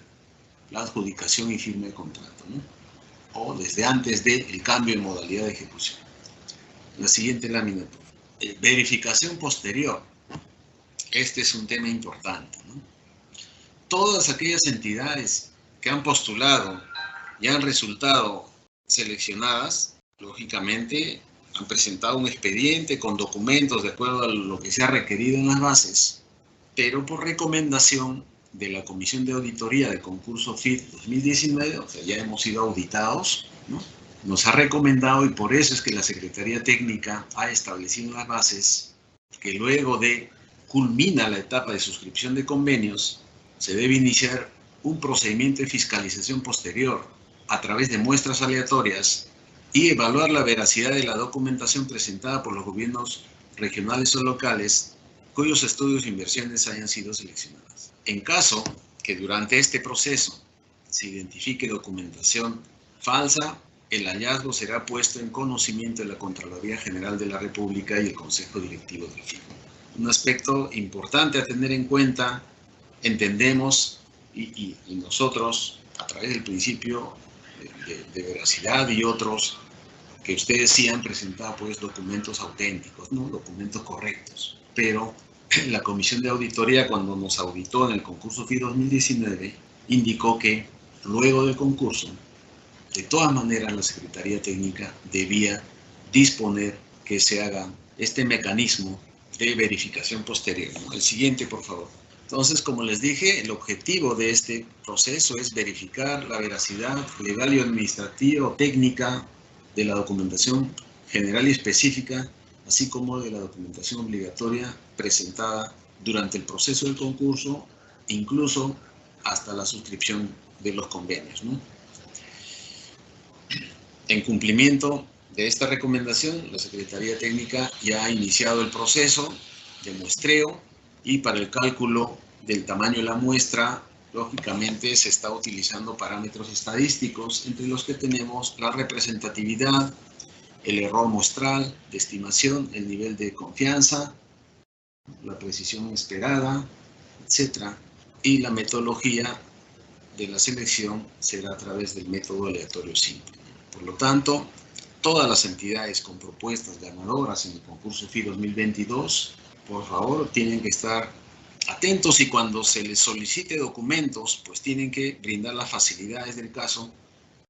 D: la adjudicación y firma de contrato, ¿no?, o desde antes del cambio de modalidad de ejecución. La siguiente lámina. Verificación posterior. Este es un tema importante, ¿no? Todas aquellas entidades que han postulado y han resultado seleccionadas, lógicamente han presentado un expediente con documentos de acuerdo a lo que se ha requerido en las bases, pero por recomendación de la Comisión de Auditoría del concurso FIT 2019, o sea, ya hemos sido auditados, ¿no?, nos ha recomendado, y por eso es que la Secretaría Técnica ha establecido en las bases que luego de culmina la etapa de suscripción de convenios, se debe iniciar un procedimiento de fiscalización posterior a través de muestras aleatorias y evaluar la veracidad de la documentación presentada por los gobiernos regionales o locales cuyos estudios e inversiones hayan sido seleccionadas. En caso que durante este proceso se identifique documentación falsa, el hallazgo será puesto en conocimiento de la Contraloría General de la República y el Consejo Directivo del FIT. Un aspecto importante a tener en cuenta, entendemos, y nosotros, a través del principio de veracidad y otros, que ustedes sí han presentado pues documentos auténticos, ¿no?, documentos correctos, pero la Comisión de Auditoría, cuando nos auditó en el concurso FIT 2019, indicó que luego del concurso, de todas maneras, la Secretaría Técnica debía disponer que se haga este mecanismo de verificación posterior. El siguiente, por favor. Entonces, como les dije, el objetivo de este proceso es verificar la veracidad legal y administrativa o técnica de la documentación general y específica, así como de la documentación obligatoria presentada durante el proceso del concurso, incluso hasta la suscripción de los convenios, ¿no? En cumplimiento de esta recomendación, la Secretaría Técnica ya ha iniciado el proceso de muestreo y para el cálculo del tamaño de la muestra, lógicamente se está utilizando parámetros estadísticos, entre los que tenemos la representatividad, el error muestral de estimación, el nivel de confianza, la precisión esperada, etc. Y la metodología de la selección será a través del método aleatorio simple. Por lo tanto, todas las entidades con propuestas ganadoras en el concurso FI 2022, por favor, tienen que estar atentos y cuando se les solicite documentos, pues tienen que brindar las facilidades del caso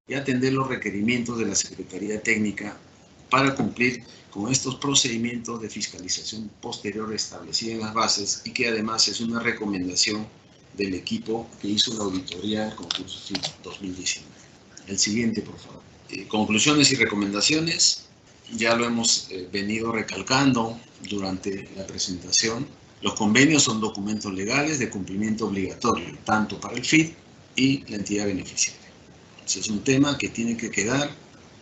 D: y atender los requerimientos de la Secretaría Técnica para cumplir con estos procedimientos de fiscalización posterior establecida en las bases y que además es una recomendación del equipo que hizo la auditoría del concurso FI 2019. El siguiente, por favor. Conclusiones y recomendaciones. Ya lo hemos venido recalcando durante la presentación. Los convenios son documentos legales de cumplimiento obligatorio, tanto para el FID y la entidad beneficiaria. Ese es un tema que tiene que quedar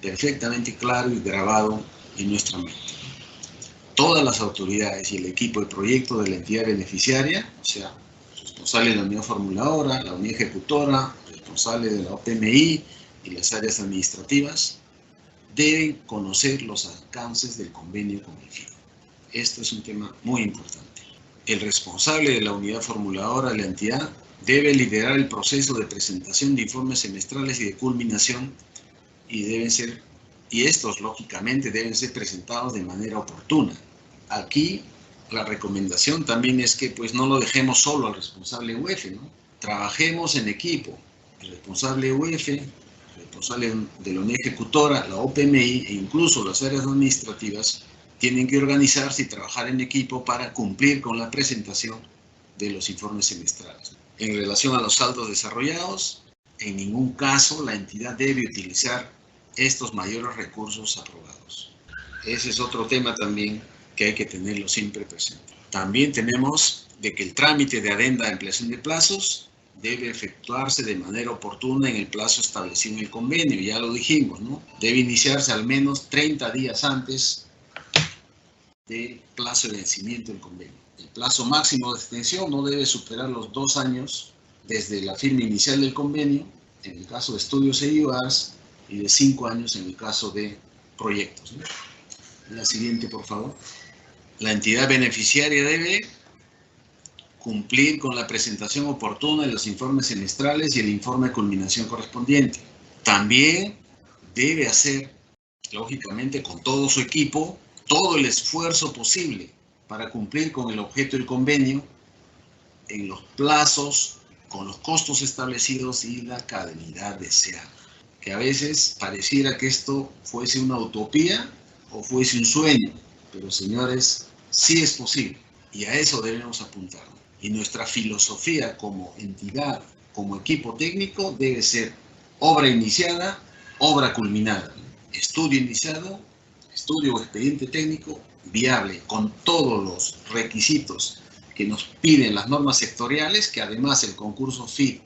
D: perfectamente claro y grabado en nuestra mente. Todas las autoridades y el equipo de proyecto de la entidad beneficiaria, o sea, responsable de la unidad formuladora, la unidad ejecutora, responsable de la OPMI y las áreas administrativas, deben conocer los alcances del convenio con el FID. Esto es un tema muy importante. El responsable de la unidad formuladora de la entidad debe liderar el proceso de presentación de informes semestrales y de culminación y estos, lógicamente, deben ser presentados de manera oportuna. Aquí, la recomendación también es que pues, no lo dejemos solo al responsable UF, ¿no? Trabajemos en equipo. El responsable UF, el responsable de la unidad ejecutora, la OPMI e incluso las áreas administrativas tienen que organizarse y trabajar en equipo para cumplir con la presentación de los informes semestrales. En relación a los saldos desarrollados, en ningún caso la entidad debe utilizar estos mayores recursos aprobados. Ese es otro tema también que hay que tenerlo siempre presente. También tenemos de que el trámite de adenda de ampliación de plazos debe efectuarse de manera oportuna en el plazo establecido en el convenio, ya lo dijimos, ¿no? Debe iniciarse al menos 30 días antes del plazo de vencimiento del convenio. El plazo máximo de extensión no debe superar los 2 años desde la firma inicial del convenio, en el caso de estudios e IVAs, y de 5 años en el caso de proyectos, ¿no? La siguiente, por favor. La entidad beneficiaria debe cumplir con la presentación oportuna de los informes semestrales y el informe de culminación correspondiente. También debe hacer, lógicamente, con todo su equipo, todo el esfuerzo posible para cumplir con el objeto del convenio en los plazos, con los costos establecidos y la calenidad deseada. Que a veces pareciera que esto fuese una utopía o fuese un sueño, pero señores, sí es posible y a eso debemos apuntar. Y nuestra filosofía como entidad, como equipo técnico, debe ser obra iniciada, obra culminada. Estudio iniciado, estudio o expediente técnico viable, con todos los requisitos que nos piden las normas sectoriales, que además el concurso FID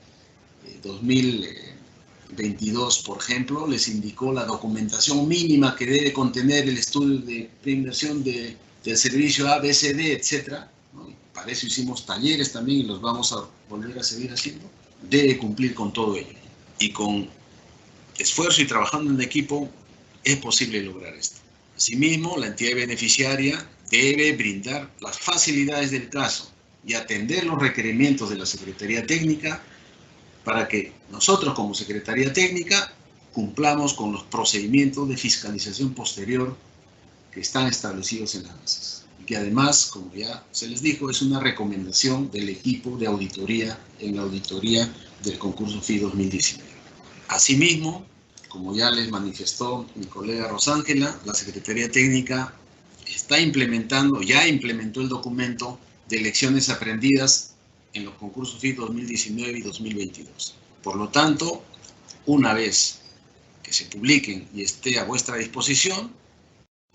D: 2022, por ejemplo, les indicó la documentación mínima que debe contener el estudio de preinversión del servicio A, B, C, D, etc., ¿no? Para eso hicimos talleres también y los vamos a volver a seguir haciendo. Debe cumplir con todo ello. Y con esfuerzo y trabajando en equipo es posible lograr esto. Asimismo, la entidad beneficiaria debe brindar las facilidades del caso y atender los requerimientos de la Secretaría Técnica para que nosotros como Secretaría Técnica cumplamos con los procedimientos de fiscalización posterior que están establecidos en las bases. Y que además, como ya se les dijo, es una recomendación del equipo de auditoría en la auditoría del concurso FI 2019. Asimismo, como ya les manifestó mi colega Rosángela, la Secretaría Técnica ya implementó el documento de lecciones aprendidas en los concursos FIT 2019 y 2022. Por lo tanto, una vez que se publiquen y esté a vuestra disposición,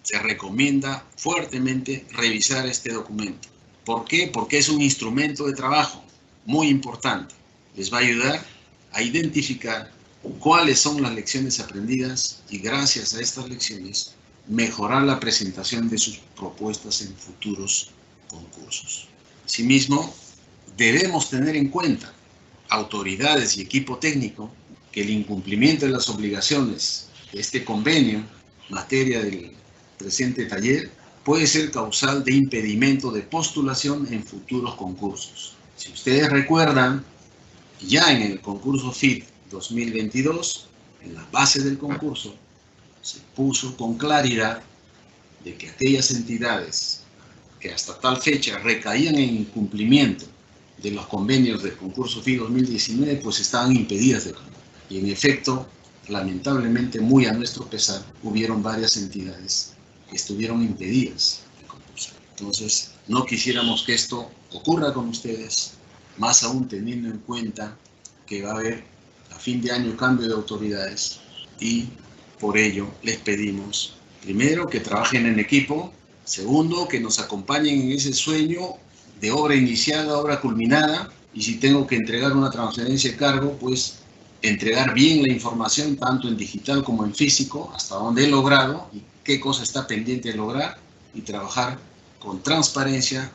D: se recomienda fuertemente revisar este documento. ¿Por qué? Porque es un instrumento de trabajo muy importante. Les va a ayudar a identificar cuáles son las lecciones aprendidas y gracias a estas lecciones mejorar la presentación de sus propuestas en futuros concursos. Asimismo, debemos tener en cuenta, autoridades y equipo técnico, que el incumplimiento de las obligaciones de este convenio en materia del presente taller puede ser causal de impedimento de postulación en futuros concursos. Si ustedes recuerdan, ya en el concurso FIT 2022, en las bases del concurso, se puso con claridad de que aquellas entidades que hasta tal fecha recaían en incumplimiento de los convenios del concurso FIT 2019, pues estaban impedidas de concursar. Y en efecto, lamentablemente, muy a nuestro pesar, hubieron varias entidades que estuvieron impedidas de concursar. Entonces, no quisiéramos que esto ocurra con ustedes, más aún teniendo en cuenta que va a haber a fin de año cambio de autoridades y por ello les pedimos, primero, que trabajen en equipo, segundo, que nos acompañen en ese sueño de obra iniciada, obra culminada, y si tengo que entregar una transferencia de cargo, pues entregar bien la información, tanto en digital como en físico, hasta donde he logrado y qué cosa está pendiente de lograr, y trabajar con transparencia,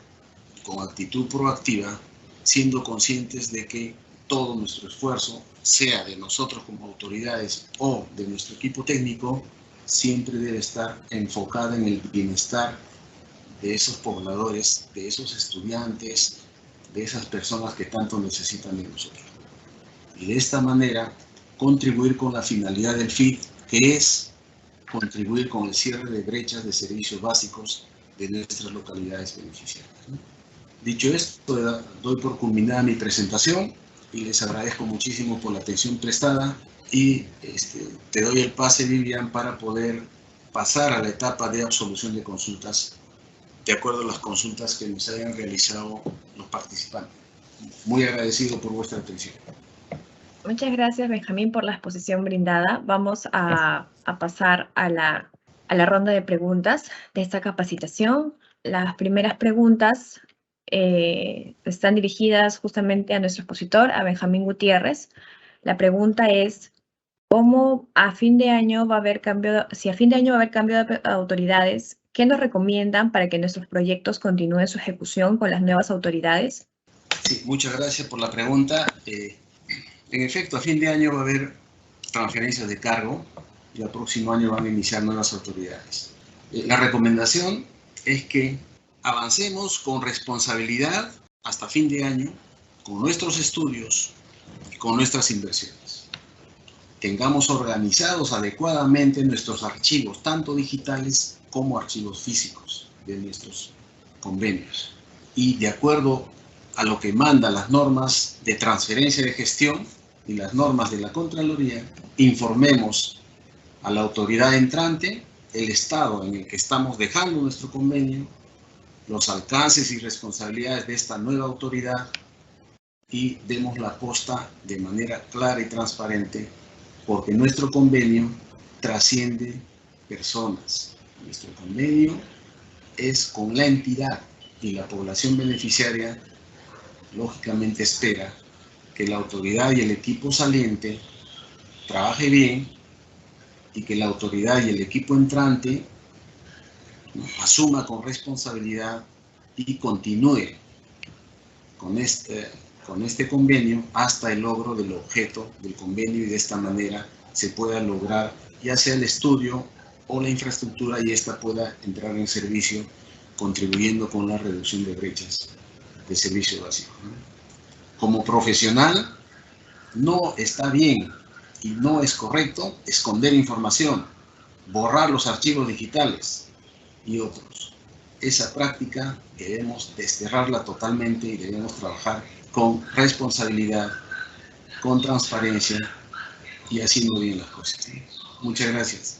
D: con actitud proactiva, siendo conscientes de que todo nuestro esfuerzo, sea de nosotros como autoridades o de nuestro equipo técnico, siempre debe estar enfocada en el bienestar de esos pobladores, de esos estudiantes, de esas personas que tanto necesitan de nosotros. Y de esta manera contribuir con la finalidad del FIT, que es contribuir con el cierre de brechas de servicios básicos de nuestras localidades beneficiarias. Dicho esto, doy por culminada mi presentación y les agradezco muchísimo por la atención prestada y te doy el pase, Vivian, para poder pasar a la etapa de absolución de consultas de acuerdo a las consultas que nos hayan realizado los participantes. Muy agradecido por vuestra atención.
A: Muchas gracias, Benjamín, por la exposición brindada. Vamos a pasar a la ronda de preguntas de esta capacitación. Las primeras preguntas están dirigidas justamente a nuestro expositor, a Benjamín Gutiérrez. La pregunta es, ¿cómo a fin de año va a haber cambio, si a fin de año va a haber cambio de autoridades, qué nos recomiendan para que nuestros proyectos continúen su ejecución con las nuevas autoridades?
D: Sí, muchas gracias por la pregunta. En efecto, a fin de año va a haber transferencias de cargo y al próximo año van a iniciar nuevas autoridades. La recomendación es que avancemos con responsabilidad hasta fin de año con nuestros estudios y con nuestras inversiones. Tengamos organizados adecuadamente nuestros archivos, tanto digitales como archivos físicos de nuestros convenios. Y de acuerdo a lo que mandan las normas de transferencia de gestión y las normas de la Contraloría, informemos a la autoridad entrante el estado en el que estamos dejando nuestro convenio, los alcances y responsabilidades de esta nueva autoridad y demos la posta de manera clara y transparente, porque nuestro convenio trasciende personas. Nuestro convenio es con la entidad y la población beneficiaria lógicamente espera que la autoridad y el equipo saliente trabaje bien y que la autoridad y el equipo entrante asuma con responsabilidad y continúe con este convenio hasta el logro del objeto del convenio y de esta manera se pueda lograr ya sea el estudio o la infraestructura y esta pueda entrar en servicio contribuyendo con la reducción de brechas de servicio básico. Como profesional, no está bien y no es correcto esconder información, borrar los archivos digitales y otros. Esa práctica debemos desterrarla totalmente y debemos trabajar con responsabilidad, con transparencia y haciendo bien las cosas. Muchas gracias.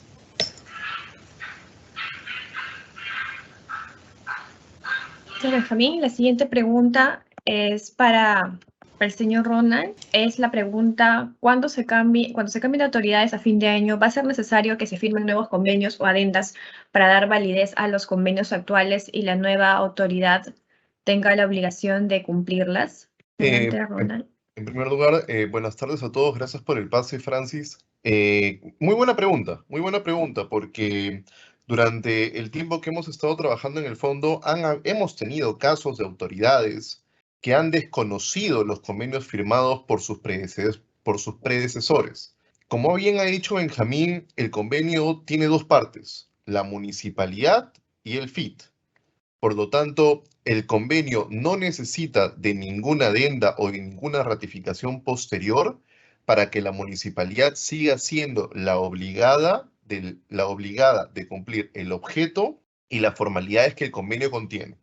A: Benjamín, la siguiente pregunta es para el señor Ronald. Es la pregunta, cuando se cambien de autoridades a fin de año, ¿va a ser necesario que se firmen nuevos convenios o adendas para dar validez a los convenios actuales y la nueva autoridad tenga la obligación de cumplirlas? Adelante, Ronald.
E: En primer lugar, buenas tardes a todos. Gracias por el pase, Francis. Muy buena pregunta, porque durante el tiempo que hemos estado trabajando en el fondo, hemos tenido casos de autoridades que han desconocido los convenios firmados por sus predecesores. Como bien ha dicho Benjamín, el convenio tiene dos partes, la municipalidad y el FIT. Por lo tanto, el convenio no necesita de ninguna adenda o de ninguna ratificación posterior para que la municipalidad siga siendo la obligada de cumplir el objeto y las formalidades que el convenio contiene.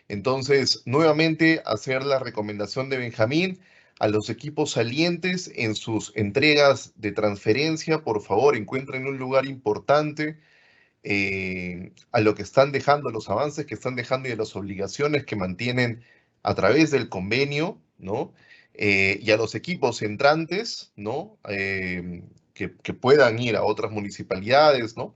E: Entonces, nuevamente, hacer la recomendación de Benjamín a los equipos salientes en sus entregas de transferencia, por favor, encuentren un lugar importante a lo que están dejando, los avances que están dejando y a las obligaciones que mantienen a través del convenio, ¿no? Y a los equipos entrantes, ¿no? Que puedan ir a otras municipalidades, ¿no?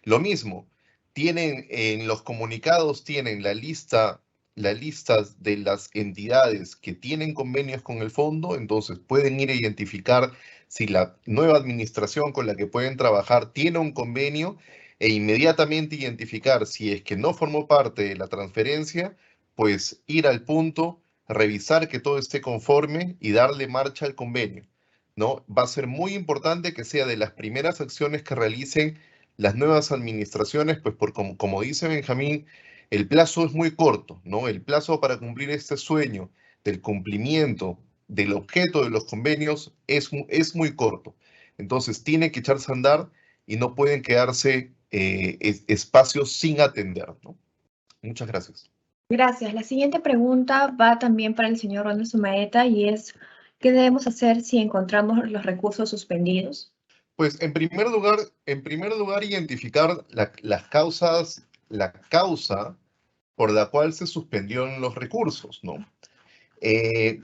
E: Lo mismo, tienen en los comunicados, tienen la lista de las entidades que tienen convenios con el fondo, entonces pueden ir a identificar si la nueva administración con la que pueden trabajar tiene un convenio e inmediatamente identificar si es que no formó parte de la transferencia, pues ir al punto, revisar que todo esté conforme y darle marcha al convenio, ¿no? Va a ser muy importante que sea de las primeras acciones que realicen las nuevas administraciones, pues como dice Benjamín, el plazo es muy corto, ¿no? El plazo para cumplir este sueño del cumplimiento del objeto de los convenios es muy corto. Entonces tiene que echarse a andar y no pueden quedarse espacios sin atender, ¿no? Muchas gracias.
A: Gracias. La siguiente pregunta va también para el señor Ronald Sumaeta y es, ¿qué debemos hacer si encontramos los recursos suspendidos?
E: Pues en primer lugar identificar la causa por la cual se suspendieron los recursos, ¿no?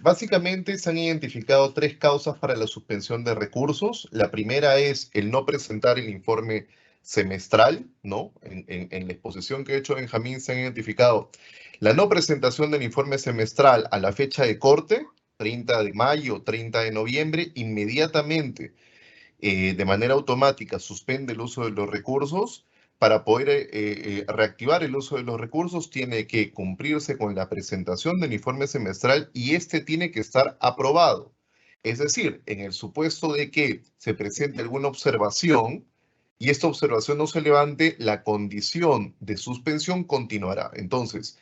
E: Básicamente se han identificado 3 causas para la suspensión de recursos. La primera es el no presentar el informe semestral, ¿no? En la exposición que ha hecho Benjamín se han identificado la no presentación del informe semestral a la fecha de corte, 30 de mayo, 30 de noviembre, inmediatamente, de manera automática, suspende el uso de los recursos. Para poder reactivar el uso de los recursos, tiene que cumplirse con la presentación del informe semestral y este tiene que estar aprobado. Es decir, en el supuesto de que se presente alguna observación y esta observación no se levante, la condición de suspensión continuará. Entonces,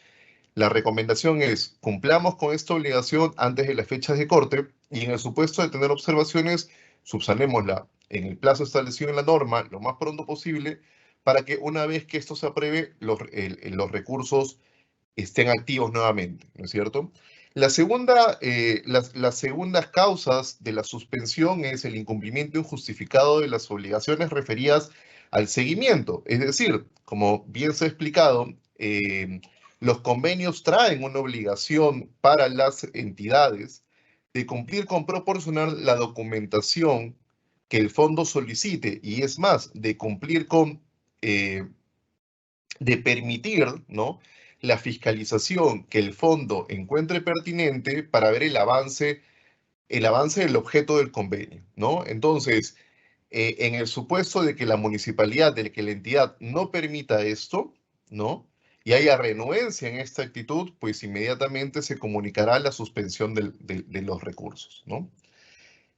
E: la recomendación es, cumplamos con esta obligación antes de las fechas de corte y en el supuesto de tener observaciones, subsanémosla en el plazo establecido en la norma lo más pronto posible para que una vez que esto se apruebe, los recursos estén activos nuevamente, ¿no es cierto? Las segundas causas de la suspensión es el incumplimiento injustificado de las obligaciones referidas al seguimiento. Es decir, como bien se ha explicado, los convenios traen una obligación para las entidades de cumplir con proporcionar la documentación que el fondo solicite y es más, de cumplir con, de permitir, ¿no?, la fiscalización que el fondo encuentre pertinente para ver el avance del objeto del convenio, ¿no? Entonces, en el supuesto de que la municipalidad, de que la entidad no permita esto, ¿no?, y haya renuencia en esta actitud, pues inmediatamente se comunicará la suspensión de los recursos, ¿no?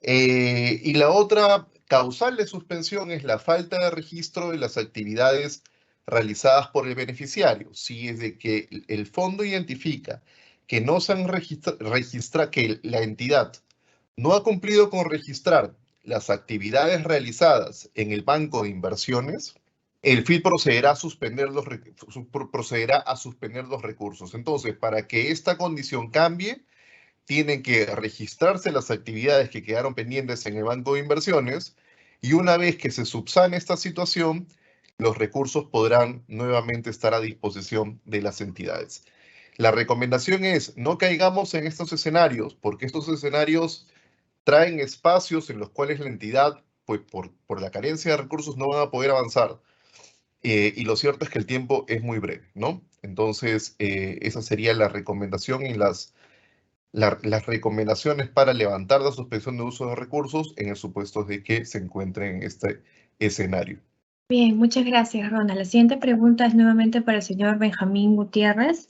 E: Y la otra causal de suspensión es la falta de registro de las actividades realizadas por el beneficiario. Si es de que el fondo identifica que no se han registrado, que la entidad no ha cumplido con registrar las actividades realizadas en el banco de inversiones, el FIT procederá a suspender los recursos. Entonces, para que esta condición cambie, tienen que registrarse las actividades que quedaron pendientes en el banco de inversiones y una vez que se subsane esta situación, los recursos podrán nuevamente estar a disposición de las entidades. La recomendación es no caigamos en estos escenarios, porque estos escenarios traen espacios en los cuales la entidad, pues por la carencia de recursos, no van a poder avanzar. Y lo cierto es que el tiempo es muy breve, ¿no? Entonces, esa sería la recomendación y las recomendaciones para levantar la suspensión de uso de recursos en el supuesto de que se encuentren en este escenario.
A: Bien, muchas gracias, Ronald. La siguiente pregunta es nuevamente para el señor Benjamín Gutiérrez.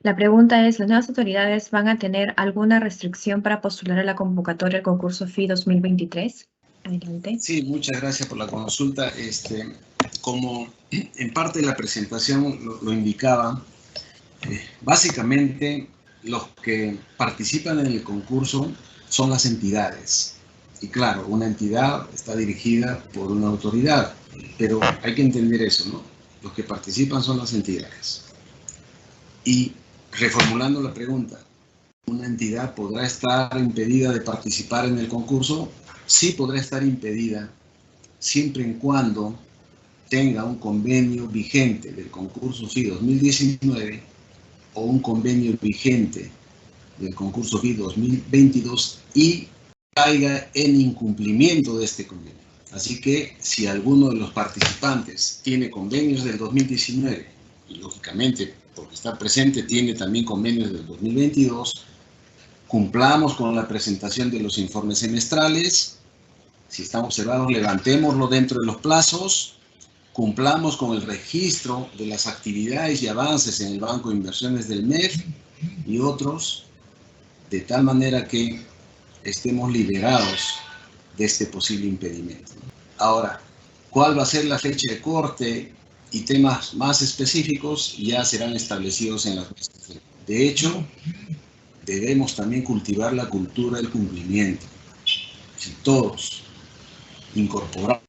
A: La pregunta es, ¿las nuevas autoridades van a tener alguna restricción para postular a la convocatoria del concurso FI 2023? Adelante.
D: Sí, muchas gracias por la consulta. Como en parte de la presentación lo indicaba, básicamente los que participan en el concurso son las entidades. Y claro, una entidad está dirigida por una autoridad, pero hay que entender eso, ¿no? Los que participan son las entidades. Y reformulando la pregunta, ¿una entidad podrá estar impedida de participar en el concurso? Sí podrá estar impedida siempre y cuando tenga un convenio vigente del concurso FI 2019 o un convenio vigente del concurso FI 2022 y caiga en incumplimiento de este convenio. Así que si alguno de los participantes tiene convenios del 2019 y lógicamente porque está presente tiene también convenios del 2022, cumplamos con la presentación de los informes semestrales. Si están observados, levantémoslo dentro de los plazos, cumplamos con el registro de las actividades y avances en el Banco de Inversiones del MEF y otros, de tal manera que estemos liberados de este posible impedimento. Ahora, ¿cuál va a ser la fecha de corte y temas más específicos? Ya serán establecidos en las mesas. De hecho, debemos también cultivar la cultura del cumplimiento. Si todos incorporamos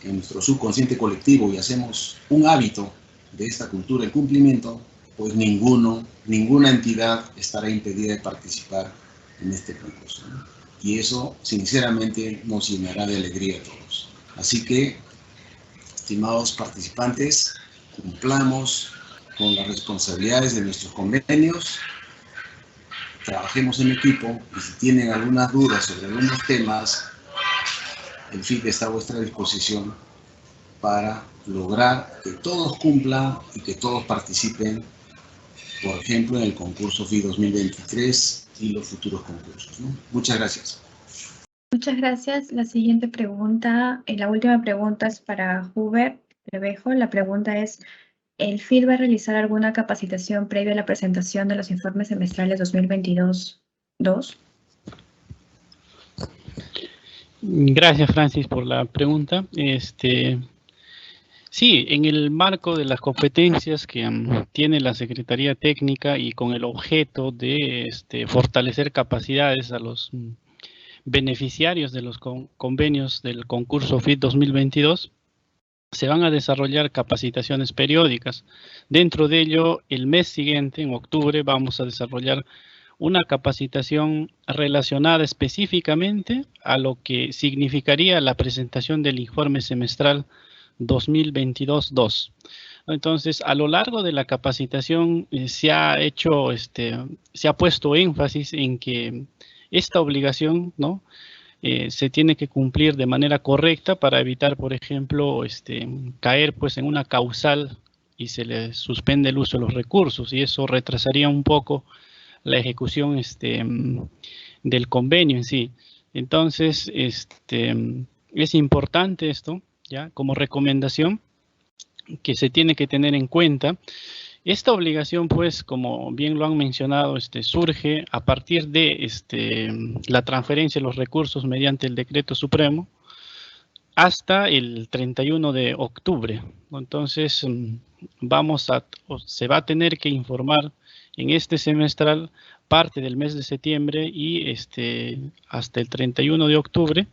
D: en nuestro subconsciente colectivo y hacemos un hábito de esta cultura del cumplimiento, pues ninguna entidad estará impedida de participar en este concurso, ¿no? Y eso, sinceramente, nos llenará de alegría a todos. Así que, estimados participantes, cumplamos con las responsabilidades de nuestros convenios, trabajemos en equipo y si tienen algunas dudas sobre algunos temas, el FIT está a vuestra disposición para lograr que todos cumplan y que todos participen, por ejemplo, en el concurso FI 2023 y los futuros concursos, ¿no? Muchas gracias.
A: Muchas gracias. La siguiente pregunta, la última pregunta es para Hubert Trevejo. La pregunta es, ¿el FIT va a realizar alguna capacitación previa a la presentación de los informes semestrales 2022-2?
F: Gracias, Francis, por la pregunta. Sí, en el marco de las competencias que tiene la Secretaría Técnica y con el objeto de fortalecer capacidades a los beneficiarios de los convenios del concurso FIT 2022, se van a desarrollar capacitaciones periódicas. Dentro de ello, el mes siguiente, en octubre, vamos a desarrollar una capacitación relacionada específicamente a lo que significaría la presentación del informe semestral 2022-2. Entonces, a lo largo de la capacitación se ha puesto énfasis en que esta obligación, ¿no?, se tiene que cumplir de manera correcta para evitar, por ejemplo, caer pues en una causal y se le suspende el uso de los recursos, y eso retrasaría un poco la ejecución del convenio en sí. Entonces, es importante esto, ¿ya?, como recomendación que se tiene que tener en cuenta. Esta obligación, pues, como bien lo han mencionado, surge a partir de la transferencia de los recursos mediante el Decreto Supremo hasta el 31 de octubre. Entonces, se va a tener que informar en este semestral parte del mes de septiembre y hasta el 31 de octubre.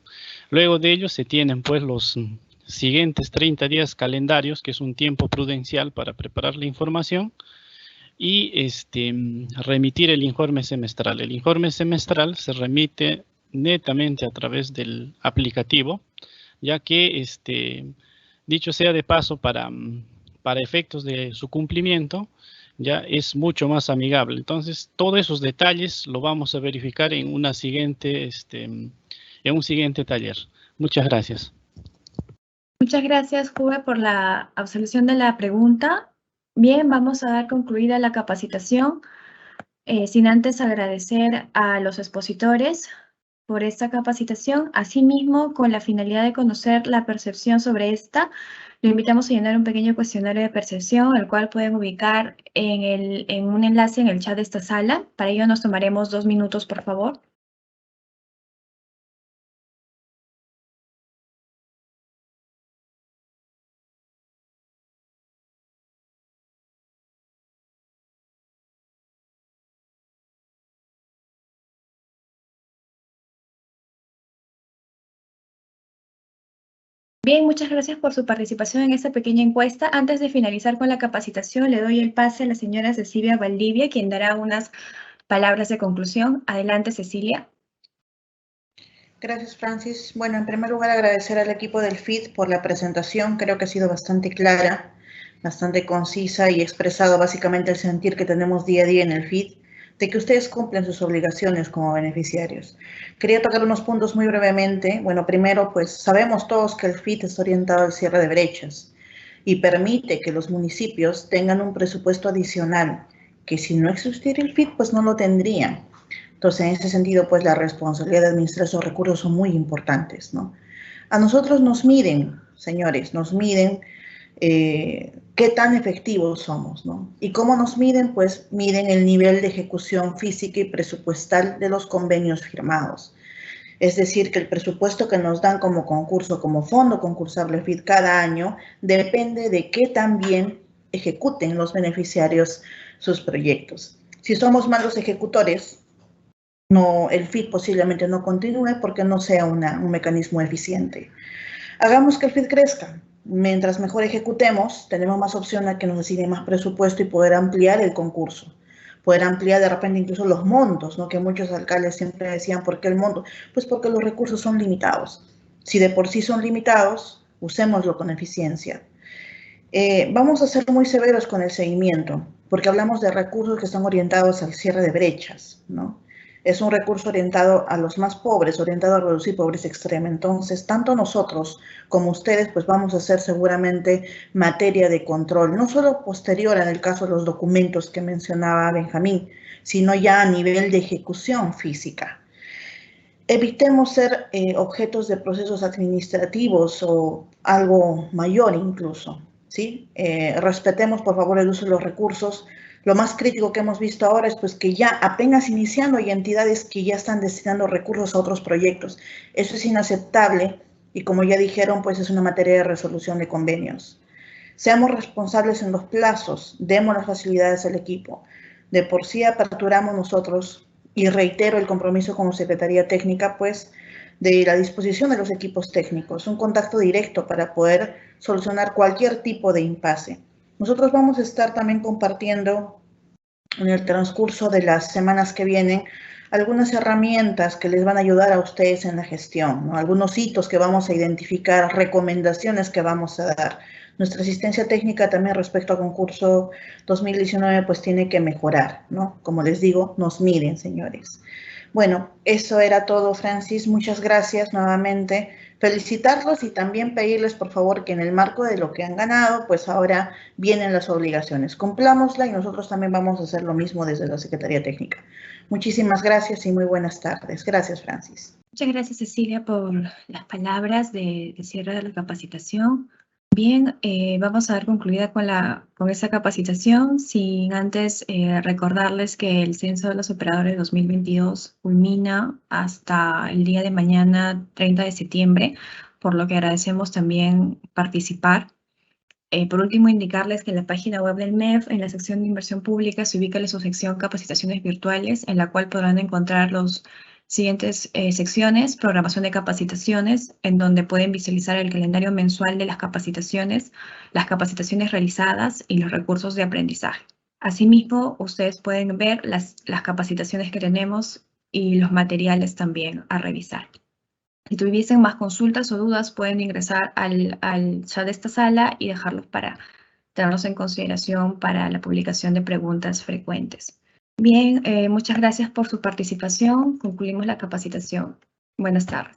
F: Luego de ello se tienen pues los siguientes 30 días calendarios, que es un tiempo prudencial para preparar la información y remitir el informe semestral. El informe semestral se remite netamente a través del aplicativo, ya que, dicho sea de paso, para efectos de su cumplimiento, ya es mucho más amigable. Entonces, todos esos detalles lo vamos a verificar en una siguiente, en un siguiente taller. Muchas gracias.
A: Muchas gracias, Juve, por la absolución de la pregunta. Bien, vamos a dar concluida la capacitación, sin antes agradecer a los expositores por esta capacitación. Asimismo, con la finalidad de conocer la percepción sobre esta, lo invitamos a llenar un pequeño cuestionario de percepción, el cual pueden ubicar en un enlace en el chat de esta sala. Para ello nos tomaremos 2 minutos, por favor. Bien, muchas gracias por su participación en esta pequeña encuesta. Antes de finalizar con la capacitación, le doy el pase a la señora Cecilia Valdivia, quien dará unas palabras de conclusión. Adelante, Cecilia.
B: Gracias, Francis. Bueno, en primer lugar, agradecer al equipo del FIT por la presentación. Creo que ha sido bastante clara, bastante concisa y expresado básicamente el sentir que tenemos día a día en el FIT, de que ustedes cumplen sus obligaciones como beneficiarios. Quería tocar unos puntos muy brevemente. Bueno, primero, pues sabemos todos que el FIT es orientado al cierre de brechas y permite que los municipios tengan un presupuesto adicional, que si no existiera el FIT, pues no lo tendrían. Entonces, en ese sentido, pues la responsabilidad de administrar esos recursos son muy importantes, ¿no? A nosotros nos miden, señores, nos miden qué tan efectivos somos, ¿no? ¿Y cómo nos miden? Pues miden el nivel de ejecución física y presupuestal de los convenios firmados. Es decir, que el presupuesto que nos dan como concurso, como fondo concursable FIT cada año, depende de qué tan bien ejecuten los beneficiarios sus proyectos. Si somos malos ejecutores, el FIT posiblemente no continúe porque no sea un mecanismo eficiente. Hagamos que el FIT crezca. Mientras mejor ejecutemos, tenemos más opción a que nos asignen más presupuesto y poder ampliar el concurso. Poder ampliar de repente incluso los montos, ¿no? Que muchos alcaldes siempre decían, ¿por qué el monto? Pues porque los recursos son limitados. Si de por sí son limitados, usémoslo con eficiencia. Vamos a ser muy severos con el seguimiento, porque hablamos de recursos que están orientados al cierre de brechas, ¿no? Es un recurso orientado a los más pobres, orientado a reducir pobreza extrema. Entonces, tanto nosotros como ustedes, pues vamos a hacer seguramente materia de control, no solo posterior en el caso de los documentos que mencionaba Benjamín, sino ya a nivel de ejecución física. Evitemos ser objetos de procesos administrativos o algo mayor incluso, ¿sí? Respetemos, por favor, el uso de los recursos. Lo más crítico que hemos visto ahora es pues que ya apenas iniciando hay entidades que ya están destinando recursos a otros proyectos. Eso es inaceptable y como ya dijeron, pues es una materia de resolución de convenios. Seamos responsables en los plazos, demos las facilidades al equipo. De por sí aperturamos nosotros y reitero el compromiso con la Secretaría Técnica, pues de la disposición de los equipos técnicos, un contacto directo para poder solucionar cualquier tipo de impasse. Nosotros vamos a estar también compartiendo en el transcurso de las semanas que vienen algunas herramientas que les van a ayudar a ustedes en la gestión, ¿no? Algunos hitos que vamos a identificar, recomendaciones que vamos a dar. Nuestra asistencia técnica también respecto al concurso 2019 pues tiene que mejorar, ¿no? Como les digo, nos miden, señores. Bueno, eso era todo, Francis. Muchas gracias nuevamente. Felicitarlos y también pedirles, por favor, que en el marco de lo que han ganado, pues ahora vienen las obligaciones. Cumplámosla y nosotros también vamos a hacer lo mismo desde la Secretaría Técnica. Muchísimas gracias y muy buenas tardes. Gracias, Francis.
A: Muchas gracias, Cecilia, por las palabras de cierre de la capacitación. Bien, vamos a dar concluida con esta capacitación, sin antes recordarles que el Censo de los Operadores 2022 culmina hasta el día de mañana, 30 de septiembre, por lo que agradecemos también participar. Por último, indicarles que en la página web del MEF, en la sección de inversión pública, se ubica la subsección capacitaciones virtuales, en la cual podrán encontrar los siguientes secciones: programación de capacitaciones, en donde pueden visualizar el calendario mensual de las capacitaciones realizadas y los recursos de aprendizaje. Asimismo, ustedes pueden ver las capacitaciones que tenemos y los materiales también a revisar. Si tuviesen más consultas o dudas, pueden ingresar al chat de esta sala y dejarlos para tenerlos en consideración para la publicación de preguntas frecuentes. Bien, muchas gracias por su participación. Concluimos la capacitación. Buenas tardes.